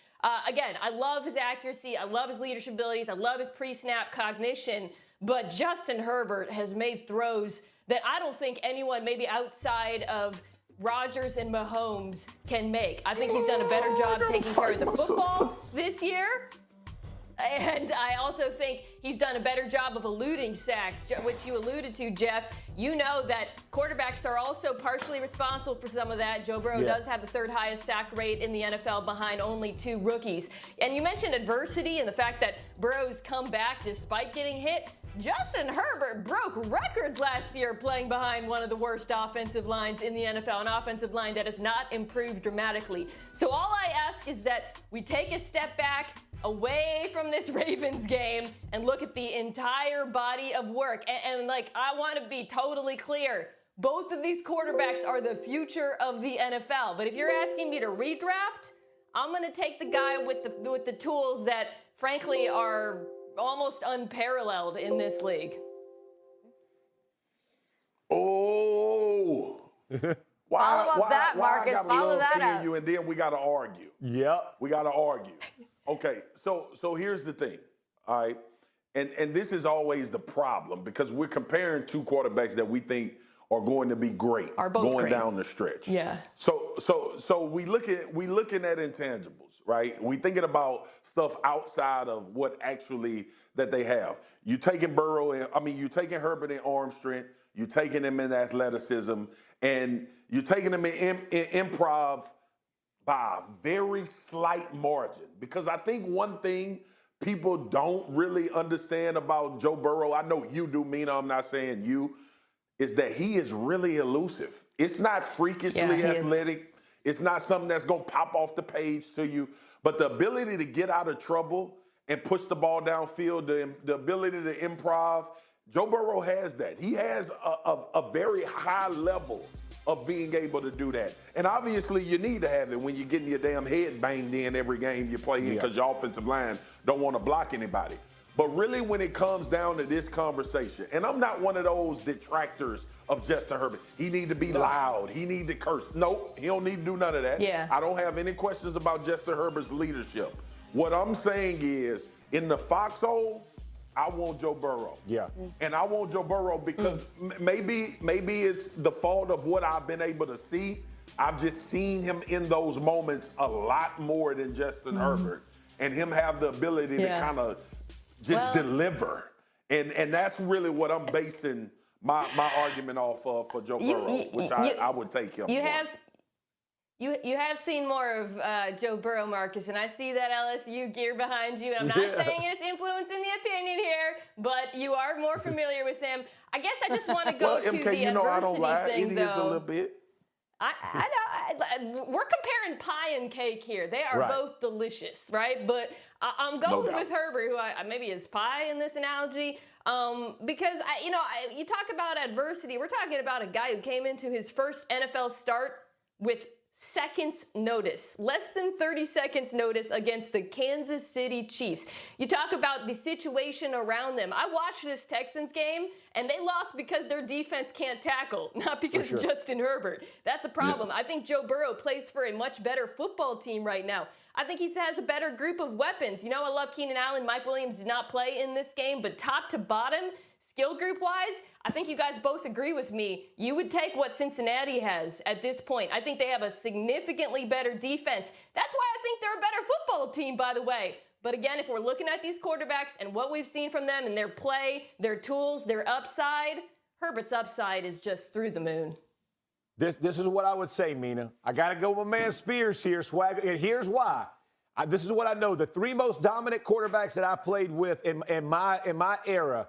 Again, I love his accuracy. I love his leadership abilities. I love his pre-snap cognition. But Justin Herbert has made throws that I don't think anyone, maybe outside of Rodgers and Mahomes, can make. I think he's done a better job taking care of the football this year. And I also think he's done a better job of eluding sacks, which you alluded to, Jeff. You know that quarterbacks are also partially responsible for some of that. Joe Burrow does have the 3rd highest sack rate in the NFL behind only 2 rookies. And you mentioned adversity and the fact that Burrow's come back despite getting hit. Justin Herbert broke records last year playing behind one of the worst offensive lines in the NFL, an offensive line that has not improved dramatically. So all I ask is that we take a step back, away from this Ravens game, and look at the entire body of work. And like, I want to be totally clear. Both of these quarterbacks are the future of the NFL. But if you're asking me to redraft, I'm going to take the guy with the tools that, frankly, are almost unparalleled in this league. Oh. Follow up that, Marcus. Follow that up. You, and then we got to argue. Yep. We got to argue. Okay, so here's the thing, all right? And this is always the problem because we're comparing two quarterbacks that we think are going to be great going down the stretch. Yeah. So we looking at intangibles, right? We thinking about stuff outside of what actually that they have. You taking you taking Herbert in arm strength, you taking him in athleticism, and you taking him in improv by a very slight margin. Because I think one thing people don't really understand about Joe Burrow, I know you do, Mina, I'm not saying you, is that he is really elusive. It's not freakishly athletic. It's not something that's going to pop off the page to you. But the ability to get out of trouble and push the ball downfield, the ability to improv, Joe Burrow has that. He has a very high level of being able to do that. And obviously you need to have it when you're getting your damn head banged in every game you play in because your offensive line don't want to block anybody. But really when it comes down to this conversation, and I'm not one of those detractors of Justin Herbert. He need to be loud. He need to curse. Nope, he don't need to do none of that. Yeah. I don't have any questions about Justin Herbert's leadership. What I'm saying is, in the foxhole, I want Joe Burrow. Yeah. And I want Joe Burrow because maybe it's the fault of what I've been able to see. I've just seen him in those moments a lot more than Justin Herbert, and him have the ability to kind of just deliver. And that's really what I'm basing my argument off of for Joe Burrow, which I would take him. You have seen more of Joe Burrow, Marcus, and I see that LSU gear behind you. And I'm not saying it's influencing the opinion here, but you are more familiar with him. I guess I just want to go to MK, the you know I don't adversity lie. thing, It though. is a little bit. We're comparing pie and cake here. They are both delicious, right? But I'm going with Herbert, who maybe is pie in this analogy, because you talk about adversity. We're talking about a guy who came into his first NFL start with seconds notice, less than 30 seconds notice against the Kansas City Chiefs. You talk about the situation around them. I watched this Texans game and they lost because their defense can't tackle, not because of Justin Herbert. That's a problem. Yeah. I think Joe Burrow plays for a much better football team right now. I think he has a better group of weapons. I love Keenan Allen. Mike Williams did not play in this game, but top to bottom, skill group wise, I think you guys both agree with me. You would take what Cincinnati has at this point. I think they have a significantly better defense. That's why I think they're a better football team, by the way. But again, if we're looking at these quarterbacks and what we've seen from them and their play, their tools, their upside, Herbert's upside is just through the moon. This is what I would say, Mina. I got to go with my man Spears here, Swag. And here's why. This is what I know. The three most dominant quarterbacks that I played with in my era,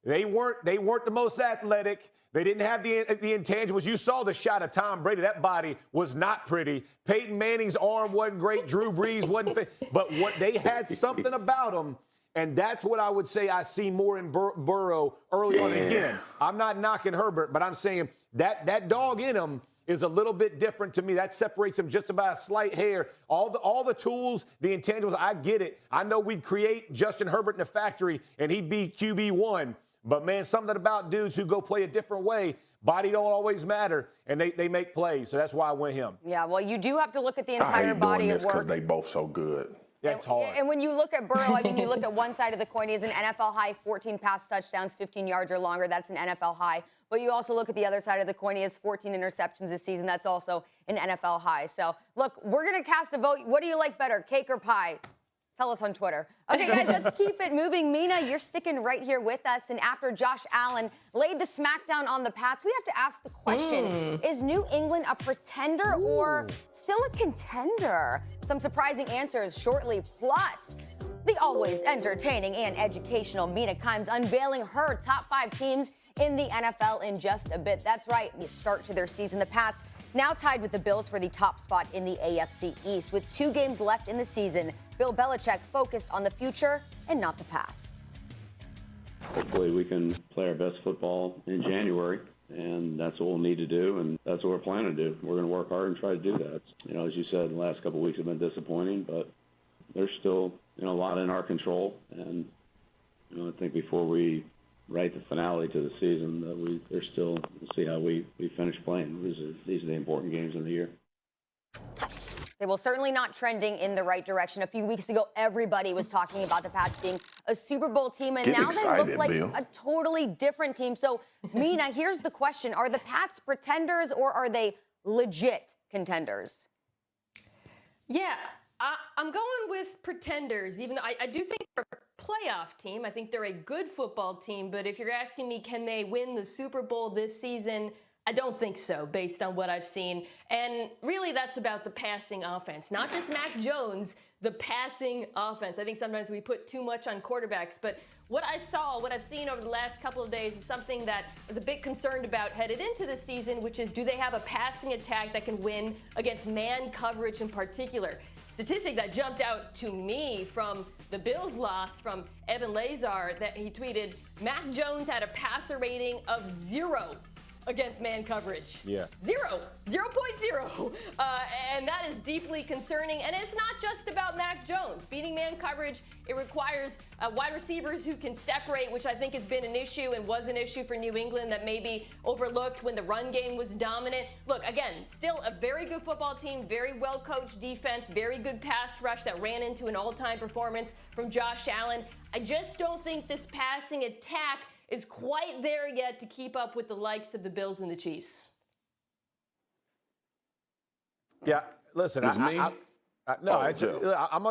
They weren't the most athletic. They didn't have the intangibles. You saw the shot of Tom Brady. That body was not pretty. Peyton Manning's arm wasn't great. Drew Brees wasn't but what they had something about them, and that's what I would say I see more in Burrow early on. Again, I'm not knocking Herbert, but I'm saying that dog in him is a little bit different to me. That separates him just about a slight hair. All the tools, the intangibles, I get it. I know we'd create Justin Herbert in the factory, and he'd be QB1. But, man, something about dudes who go play a different way, body don't always matter, and they make plays. So that's why I went him. Yeah, well, you do have to look at the entire body of work. Because they both so good. That's hard. And when you look at Burrow, you look at one side of the coin. He has an NFL high 14 pass touchdowns, 15 yards or longer. That's an NFL high. But you also look at the other side of the coin. He has 14 interceptions this season. That's also an NFL high. So, look, we're going to cast a vote. What do you like better, cake or pie? Tell us on Twitter. Okay, guys, let's keep it moving. Mina, you're sticking right here with us. And after Josh Allen laid the smackdown on the Pats, we have to ask the question, is New England a pretender or still a contender? Some surprising answers shortly. Plus, the always entertaining and educational Mina Kimes unveiling her top 5 teams in the NFL in just a bit. That's right, the start to their season. The Pats now tied with the Bills for the top spot in the AFC East. With 2 games left in the season, Bill Belichick focused on the future and not the past. Hopefully we can play our best football in January, and that's what we'll need to do, and that's what we're planning to do. We're going to work hard and try to do that. As you said, the last couple of weeks have been disappointing, but there's still, a lot in our control. And, I think before we write the finale to the season, we'll see how we finish playing. These are the important games of the year. They will certainly not trending in the right direction. A few weeks ago, everybody was talking about the Pats being a Super Bowl team, and now they look like a totally different team. So, Mina, here's the question. Are the Pats pretenders or are they legit contenders? Yeah, I'm going with pretenders, even though I do think they're a playoff team. I think they're a good football team, but if you're asking me, can they win the Super Bowl this season? I don't think so, based on what I've seen. And really, that's about the passing offense. Not just Mac Jones, the passing offense. I think sometimes we put too much on quarterbacks. But what I've seen over the last couple of days is something that I was a bit concerned about headed into the season, which is, do they have a passing attack that can win against man coverage in particular? Statistic that jumped out to me from the Bills' loss from Evan Lazar, that he tweeted, Mac Jones had a passer rating of 0 against man coverage. Yeah. 0.0. And that is deeply concerning. And it's not just about Mac Jones. Beating man coverage, it requires wide receivers who can separate, which I think has been an issue and was an issue for New England that maybe overlooked when the run game was dominant. Look, again, still a very good football team, very well-coached defense, very good pass rush that ran into an all-time performance from Josh Allen. I just don't think this passing attack is quite there yet to keep up with the likes of the Bills and the Chiefs. Yeah, listen, I'm gonna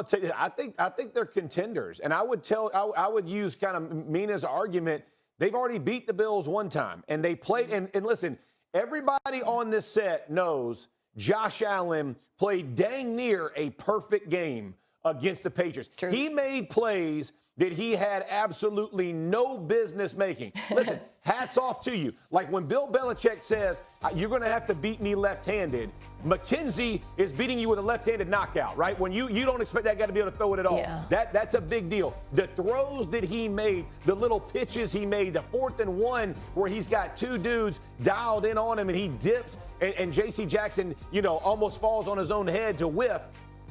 tell you, I think they're contenders, and I would use kind of Mina's argument. They've already beat the Bills one time, and they played. And listen, everybody on this set knows Josh Allen played dang near a perfect game against the Patriots. He made plays that he had absolutely no business making. Listen, hats off to you. Like when Bill Belichick says, you're going to have to beat me left-handed, McKenzie is beating you with a left-handed knockout, right? When you don't expect that guy to be able to throw it at all. Yeah. That's a big deal. The throws that he made, the little pitches he made, the 4th and 1 where he's got 2 dudes dialed in on him and he dips and J.C. Jackson, almost falls on his own head to whiff.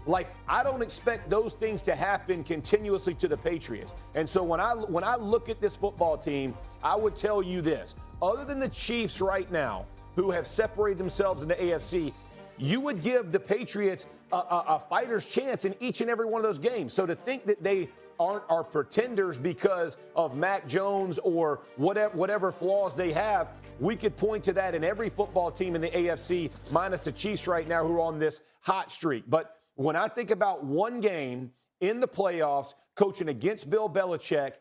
Like, I don't expect those things to happen continuously to the Patriots. And so when I look at this football team, I would tell you this. Other than the Chiefs right now, who have separated themselves in the AFC, you would give the Patriots a fighter's chance in each and every one of those games. So to think that they are pretenders because of Mac Jones or whatever flaws they have, we could point to that in every football team in the AFC, minus the Chiefs right now who are on this hot streak. But when I think about one game in the playoffs, coaching against Bill Belichick,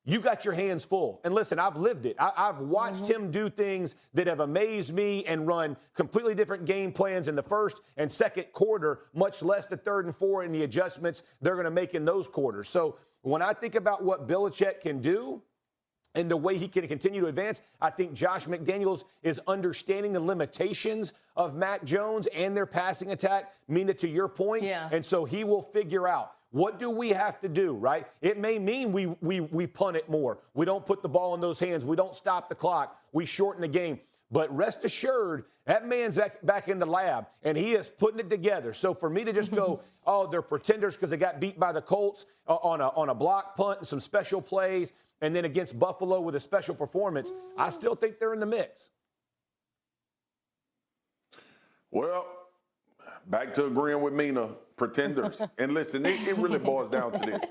you got your hands full. And listen, I've lived it. I've watched him do things that have amazed me and run completely different game plans in the first and second quarter, much less the third and fourth and the adjustments they're going to make in those quarters. So when I think about what Belichick can do and the way he can continue to advance, I think Josh McDaniels is understanding the limitations of Mac Jones and their passing attack, Mina, to your point. Yeah. And so he will figure out, what do we have to do, right? It may mean we punt it more. We don't put the ball in those hands. We don't stop the clock. We shorten the game. But rest assured, that man's back in the lab, and he is putting it together. So for me to just go, oh, they're pretenders because they got beat by the Colts on a block punt and some special plays, and then against Buffalo with a special performance, I still think they're in the mix. Well, back to agreeing with Mina, pretenders. And listen, it really boils down to this.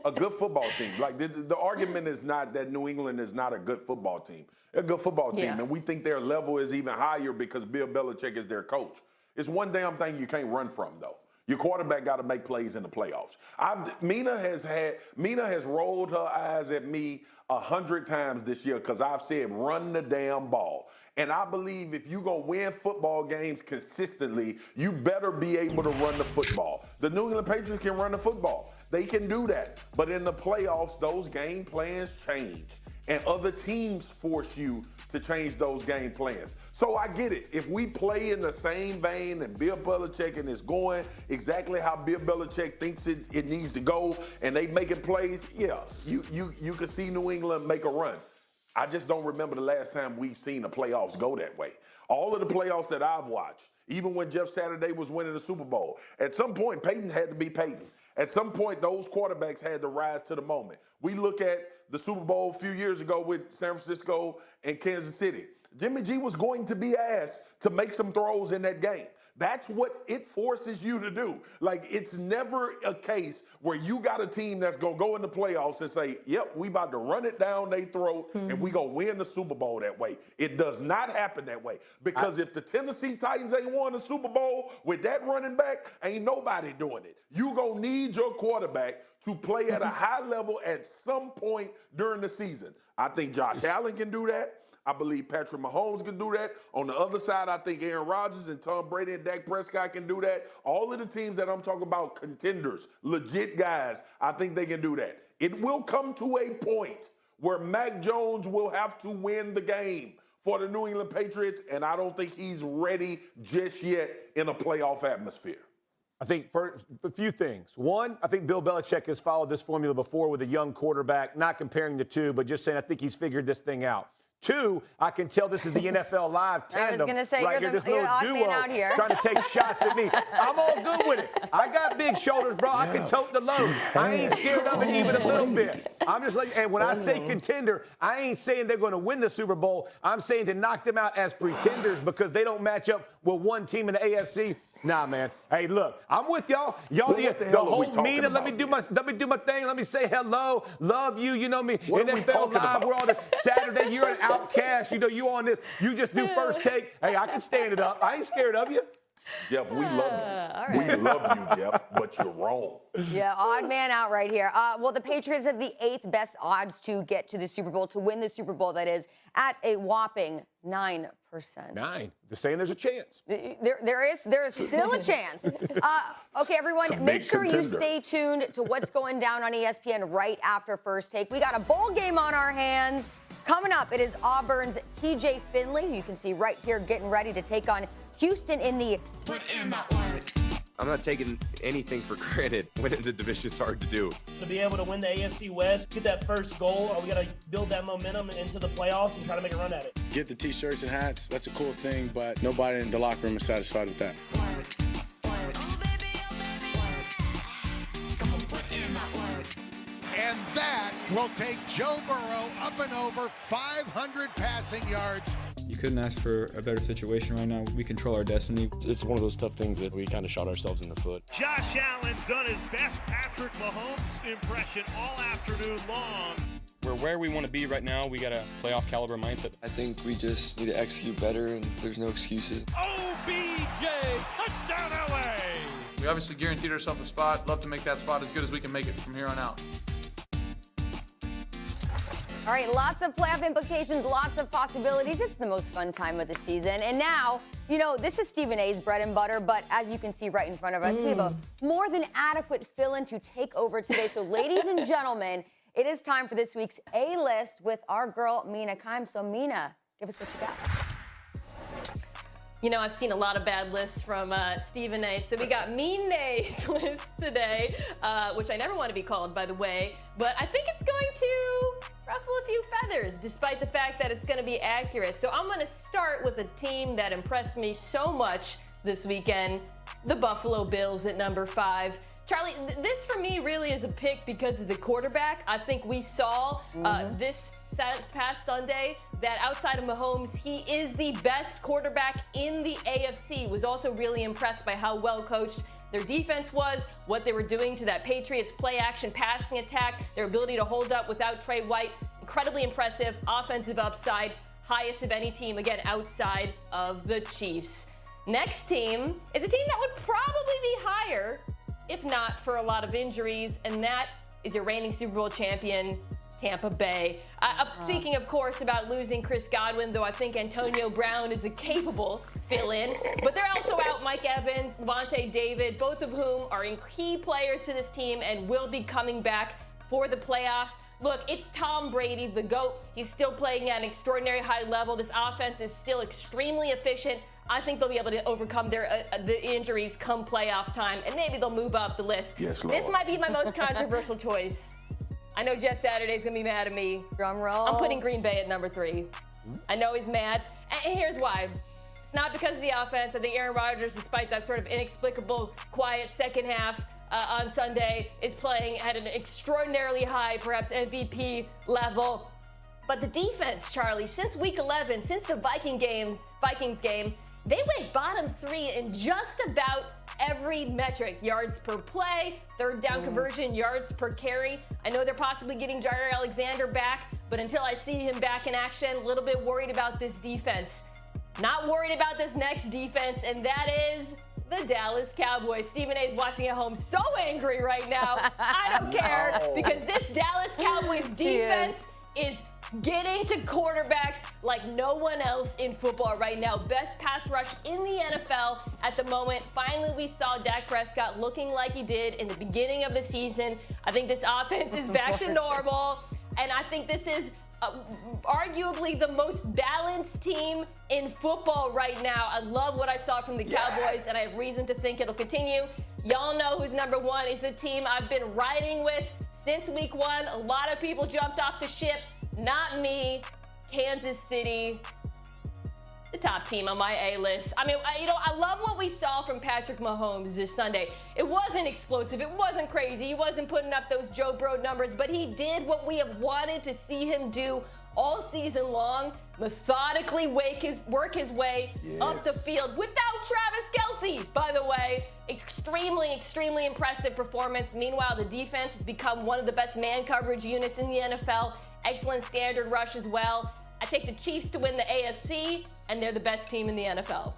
A good football team. Like the argument is not that New England is not a good football team. They're a good football team, and we think their level is even higher because Bill Belichick is their coach. It's one damn thing you can't run from, though. Your quarterback got to make plays in the playoffs. Mina has rolled her eyes at me 100 times this year because I've said run the damn ball. And I believe if you're going to win football games consistently, you better be able to run the football. The New England Patriots can run the football. They can do that. But in the playoffs, those game plans change. And other teams force you to change those game plans. So I get it. If we play in the same vein and Bill Belichick and it's going exactly how Bill Belichick thinks it needs to go and they making plays, yeah, you can see New England make a run. I just don't remember the last time we've seen the playoffs go that way. All of the playoffs that I've watched, even when Jeff Saturday was winning the Super Bowl, at some point Peyton had to be Peyton. At some point, those quarterbacks had to rise to the moment. We look at the Super Bowl a few years ago with San Francisco and Kansas City. Jimmy G was going to be asked to make some throws in that game. That's what it forces you to do. Like, it's never a case where you got a team that's going to go in the playoffs and say, yep, we about to run it down their throat and we going to win the Super Bowl that way. It does not happen that way. Because if the Tennessee Titans ain't won the Super Bowl with that running back, ain't nobody doing it. You going to need your quarterback to play at a high level at some point during the season. I think Josh Allen can do that. I believe Patrick Mahomes can do that. On the other side, I think Aaron Rodgers and Tom Brady and Dak Prescott can do that. All of the teams that I'm talking about, contenders, legit guys, I think they can do that. It will come to a point where Mac Jones will have to win the game for the New England Patriots, and I don't think he's ready just yet in a playoff atmosphere. I think for a few things. One, I think Bill Belichick has followed this formula before with a young quarterback, not comparing the two, but just saying I think he's figured this thing out. Two, I can tell this is the NFL Live tandem. I was going to say, right you're here, the odd man out here. Trying to take shots at me. I'm all good with it. I got big shoulders, bro. I can tote the load. I ain't scared of it even a little bit. I'm just like, and when I say contender, I ain't saying they're going to win the Super Bowl. I'm saying to knock them out as pretenders because they don't match up with one team in the AFC. Nah, man. Hey, look, I'm with y'all. Y'all the whole Mina. Let me do my thing. Let me say hello. Love you. You know me. NFL Live. We're on the Saturday. You're an outcast. You know, you on this. You just do first take. Hey, I can stand it up. I ain't scared of you. Jeff, we love you. All We right. love you, Jeff, but you're wrong. Yeah, odd man out right here. Well, the Patriots have the 8th best odds to get to the Super Bowl, to win the Super Bowl, that is, at a whopping 9%. 9. They're saying there's a chance. There is still a chance. Okay, everyone, It's a make big sure you contender. stay tuned to what's going down on ESPN right after First Take. We got a bowl game on our hands. Coming up, it is Auburn's TJ Finley, who you can see right here getting ready to take on Houston in the Put in the work. I'm not taking anything for granted. Winning the division's hard to do. To be able to win the AFC West, get that first goal, we got to build that momentum into the playoffs and try to make a run at it. Get the T-shirts and hats. That's a cool thing, but nobody in the locker room is satisfied with that. And that will take Joe Burrow up and over 500 passing yards. You couldn't ask for a better situation right now. We control our destiny. It's one of those tough things that we kind of shot ourselves in the foot. Josh Allen's done his best Patrick Mahomes impression all afternoon long. We're where we want to be right now. We got a playoff caliber mindset. I think we just need to execute better, and there's no excuses. OBJ, touchdown LA! We obviously guaranteed ourselves a spot. Love to make that spot as good as we can make it from here on out. All right, lots of playoff implications, lots of possibilities. It's the most fun time of the season. And now, you know, this is Stephen A's bread and butter, but as you can see right in front of us, we have a more than adequate fill-in to take over today. So ladies and gentlemen, it is time for this week's A-List with our girl, Mina Kimes. So Mina, give us what you got. You know, I've seen a lot of bad lists from Stephen A. So we got Mean Days list today, which I never want to be called, by the way. But I think it's going to ruffle a few feathers, despite the fact that it's going to be accurate. So I'm going to start with a team that impressed me so much this weekend, the Buffalo Bills at number 5. Charlie, this for me really is a pick because of the quarterback. I think we saw this past Sunday that outside of Mahomes, he is the best quarterback in the AFC. Was also really impressed by how well coached their defense was, what they were doing to that Patriots play action passing attack, their ability to hold up without Trey White. Incredibly impressive offensive upside, highest of any team, again, outside of the Chiefs. Next team is a team that would probably be higher if not for a lot of injuries, and that is your reigning Super Bowl champion, Tampa Bay. Speaking, of course, about losing Chris Godwin, though I think Antonio Brown is a capable fill-in, but they're also out Mike Evans, Levante David, both of whom are key players to this team and will be coming back for the playoffs. Look, it's Tom Brady, the GOAT. He's still playing at an extraordinary high level. This offense is still extremely efficient. I think they'll be able to overcome the injuries come playoff time, and maybe they'll move up the list. Yes, Lord. This might be my most controversial choice. I know Jeff Saturday's going to be mad at me. Drum roll. I'm putting Green Bay at number 3. I know he's mad, and here's why. It's not because of the offense. I think Aaron Rodgers, despite that sort of inexplicable, quiet second half on Sunday, is playing at an extraordinarily high, perhaps MVP level. But the defense, Charlie, since week 11, since the Vikings game, they went bottom 3 in just about every metric. Yards per play, third down conversion, yards per carry. I know they're possibly getting Jair Alexander back, but until I see him back in action, a little bit worried about this defense. Not worried about this next defense, and that is the Dallas Cowboys. Stephen A is watching at home so angry right now. I don't care, because this Dallas Cowboys defense is getting to quarterbacks like no one else in football right now. Best pass rush in the NFL at the moment. Finally, we saw Dak Prescott looking like he did in the beginning of the season. I think this offense is back to normal, and I think this is arguably the most balanced team in football right now. I love what I saw from the Cowboys, and I have reason to think it'll continue. Y'all know who's number 1. It's a team I've been riding with since week 1. A lot of people jumped off the ship. Not me. Kansas City, the top team on my A-list. I mean, I love what we saw from Patrick Mahomes this Sunday. It wasn't explosive. It wasn't crazy. He wasn't putting up those Joe Bro numbers, but he did what we have wanted to see him do all season long, methodically work his way up the field without Travis Kelce, by the way. Extremely, extremely impressive performance. Meanwhile, the defense has become one of the best man coverage units in the NFL. Excellent standard rush as well. I take the Chiefs to win the AFC, and they're the best team in the NFL.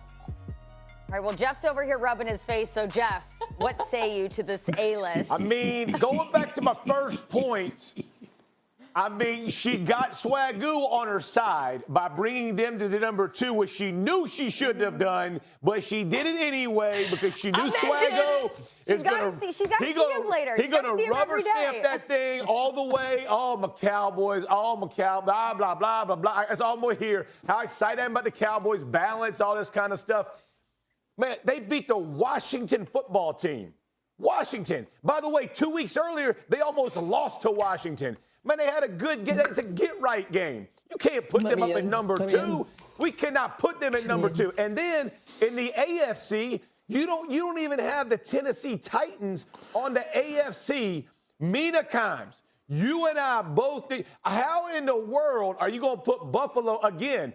All right, well, Jeff's over here rubbing his face. So, Jeff, what say you to this A-list? I mean, going back to my first point, I mean, she got Swagoo on her side by bringing them to the number 2, which she knew she shouldn't have done, but she did it anyway because she knew Swagoo is going to. She's got to see him later. He's going to rubber stamp that thing all the way. Oh, my Cowboys. Oh, my Cowboys. Blah, blah, blah, blah, blah. It's all more here. How excited I am about the Cowboys, balance, all this kind of stuff. Man, they beat the Washington football team. Washington. By the way, 2 weeks earlier, they almost lost to Washington. Man, they had a good game. It's a get-right game. You can't put them up at number 2. We cannot put them at number 2. And then in the AFC, you don't even have the Tennessee Titans on the AFC. Mina Kimes, you and I both think, how in the world are you going to put Buffalo again?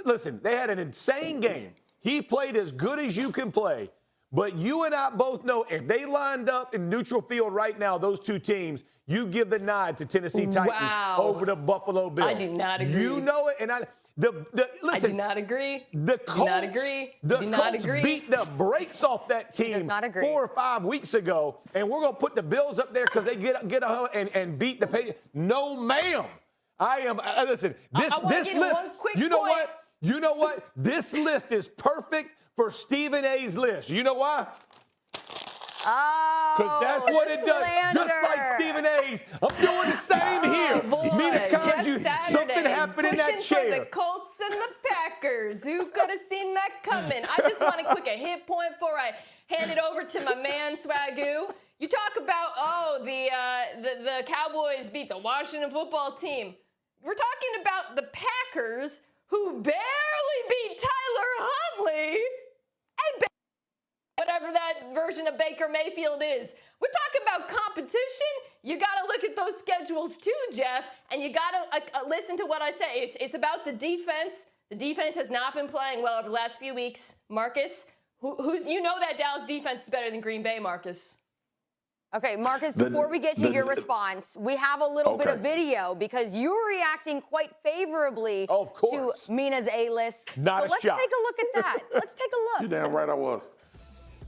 Listen, they had an insane game. He played as good as you can play. But you and I both know if they lined up in neutral field right now, those two teams, you give the nod to Tennessee Titans over the Buffalo Bills. I do not agree. You know it, and listen. I do not agree. The Colts, beat the brakes off that team 4 or 5 weeks ago, and we're going to put the Bills up there because they get and beat the Patriots. No, ma'am. I am. Listen, this list. You know what? You know what? This list is perfect for Stephen A's list. You know why? Because that's what it does. Just like Stephen A's, I'm doing the same here. Something happened in that chair. For the Colts and the Packers. Who could have seen that coming? I just want to quick a hit point before I hand it over to my man Swagoo. You talk about the Cowboys beat the Washington football team. We're talking about the Packers, who barely beat Tyler Huntley and whatever that version of Baker Mayfield is. We're talking about competition. You got to look at those schedules too, Jeff, and you got to listen to what I say. It's about the defense. The defense has not been playing well over the last few weeks. Marcus, you know that Dallas defense is better than Green Bay, Marcus. Okay, Marcus, before we get to your response, we have a little bit of video because you were reacting quite favorably to Mina's A-list. So let's take a look at that. Let's take a look. You're damn right I was.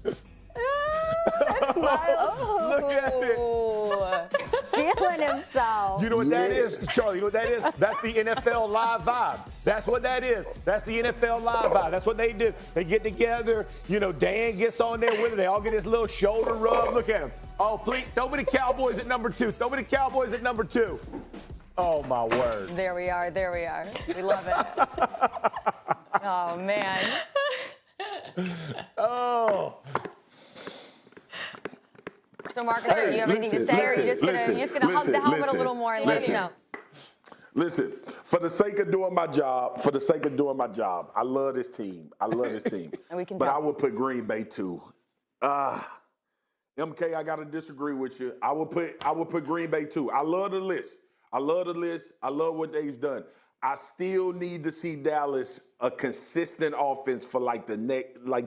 That smile. Look at it. Feeling himself. You know what that is, Charlie? You know what that is? That's the NFL Live vibe. That's what that is. That's the NFL Live vibe. That's what they do. They get together. You know, Dan gets on there with it. They all get this little shoulder rub. Look at him. Oh, please, throw me the Cowboys at number 2. Throw me the Cowboys at number 2. Oh, my word. There we are. There we are. We love it. Oh, man. Oh. So, Marcus, do you have anything to say, or are you just going to hug the helmet a little more and let me know? Listen, for the sake of doing my job, I love this team. And we can but I would put Green Bay too. MK, I gotta disagree with you. I would put Green Bay too. I love the list. I love what they've done. I still need to see Dallas a consistent offense for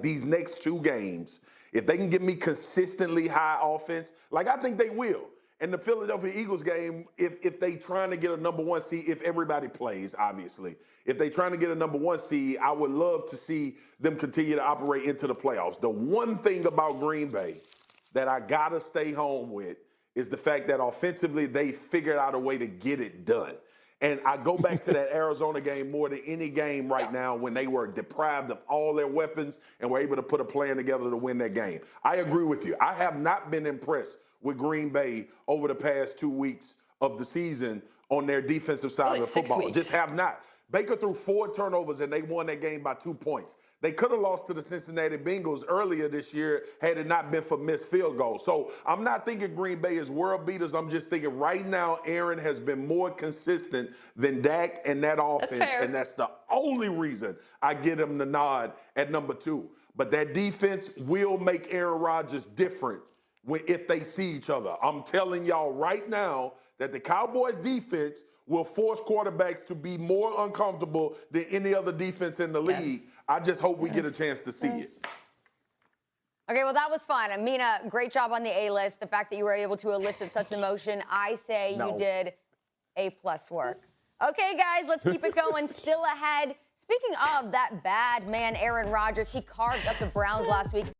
these next 2 games. If they can give me consistently high offense, I think they will. And the Philadelphia Eagles game, if they trying to get a number 1 seed, if everybody plays, obviously. If they trying to get a number 1 seed, I would love to see them continue to operate into the playoffs. The one thing about Green Bay that I gotta stay home with is the fact that offensively they figured out a way to get it done. And I go back to that Arizona game more than any game right now when they were deprived of all their weapons and were able to put a plan together to win that game. I agree with you. I have not been impressed with Green Bay over the past 2 weeks of the season on their defensive side of the football. Just have not. Baker threw 4 turnovers and they won that game by 2 points. They could have lost to the Cincinnati Bengals earlier this year had it not been for missed field goals. So I'm not thinking Green Bay is world beaters. I'm just thinking right now Aaron has been more consistent than Dak and that offense. And that's the only reason I get him the nod at number 2. But that defense will make Aaron Rodgers different if they see each other. I'm telling y'all right now that the Cowboys defense will force quarterbacks to be more uncomfortable than any other defense in the league. I just hope we get a chance to see it. Okay, well, that was fun. Amina, great job on the A-list. The fact that you were able to elicit such emotion, I say you did A+ work. Okay, guys, let's keep it going. Still ahead, Speaking of that bad man, Aaron Rodgers, he carved up the Browns last week.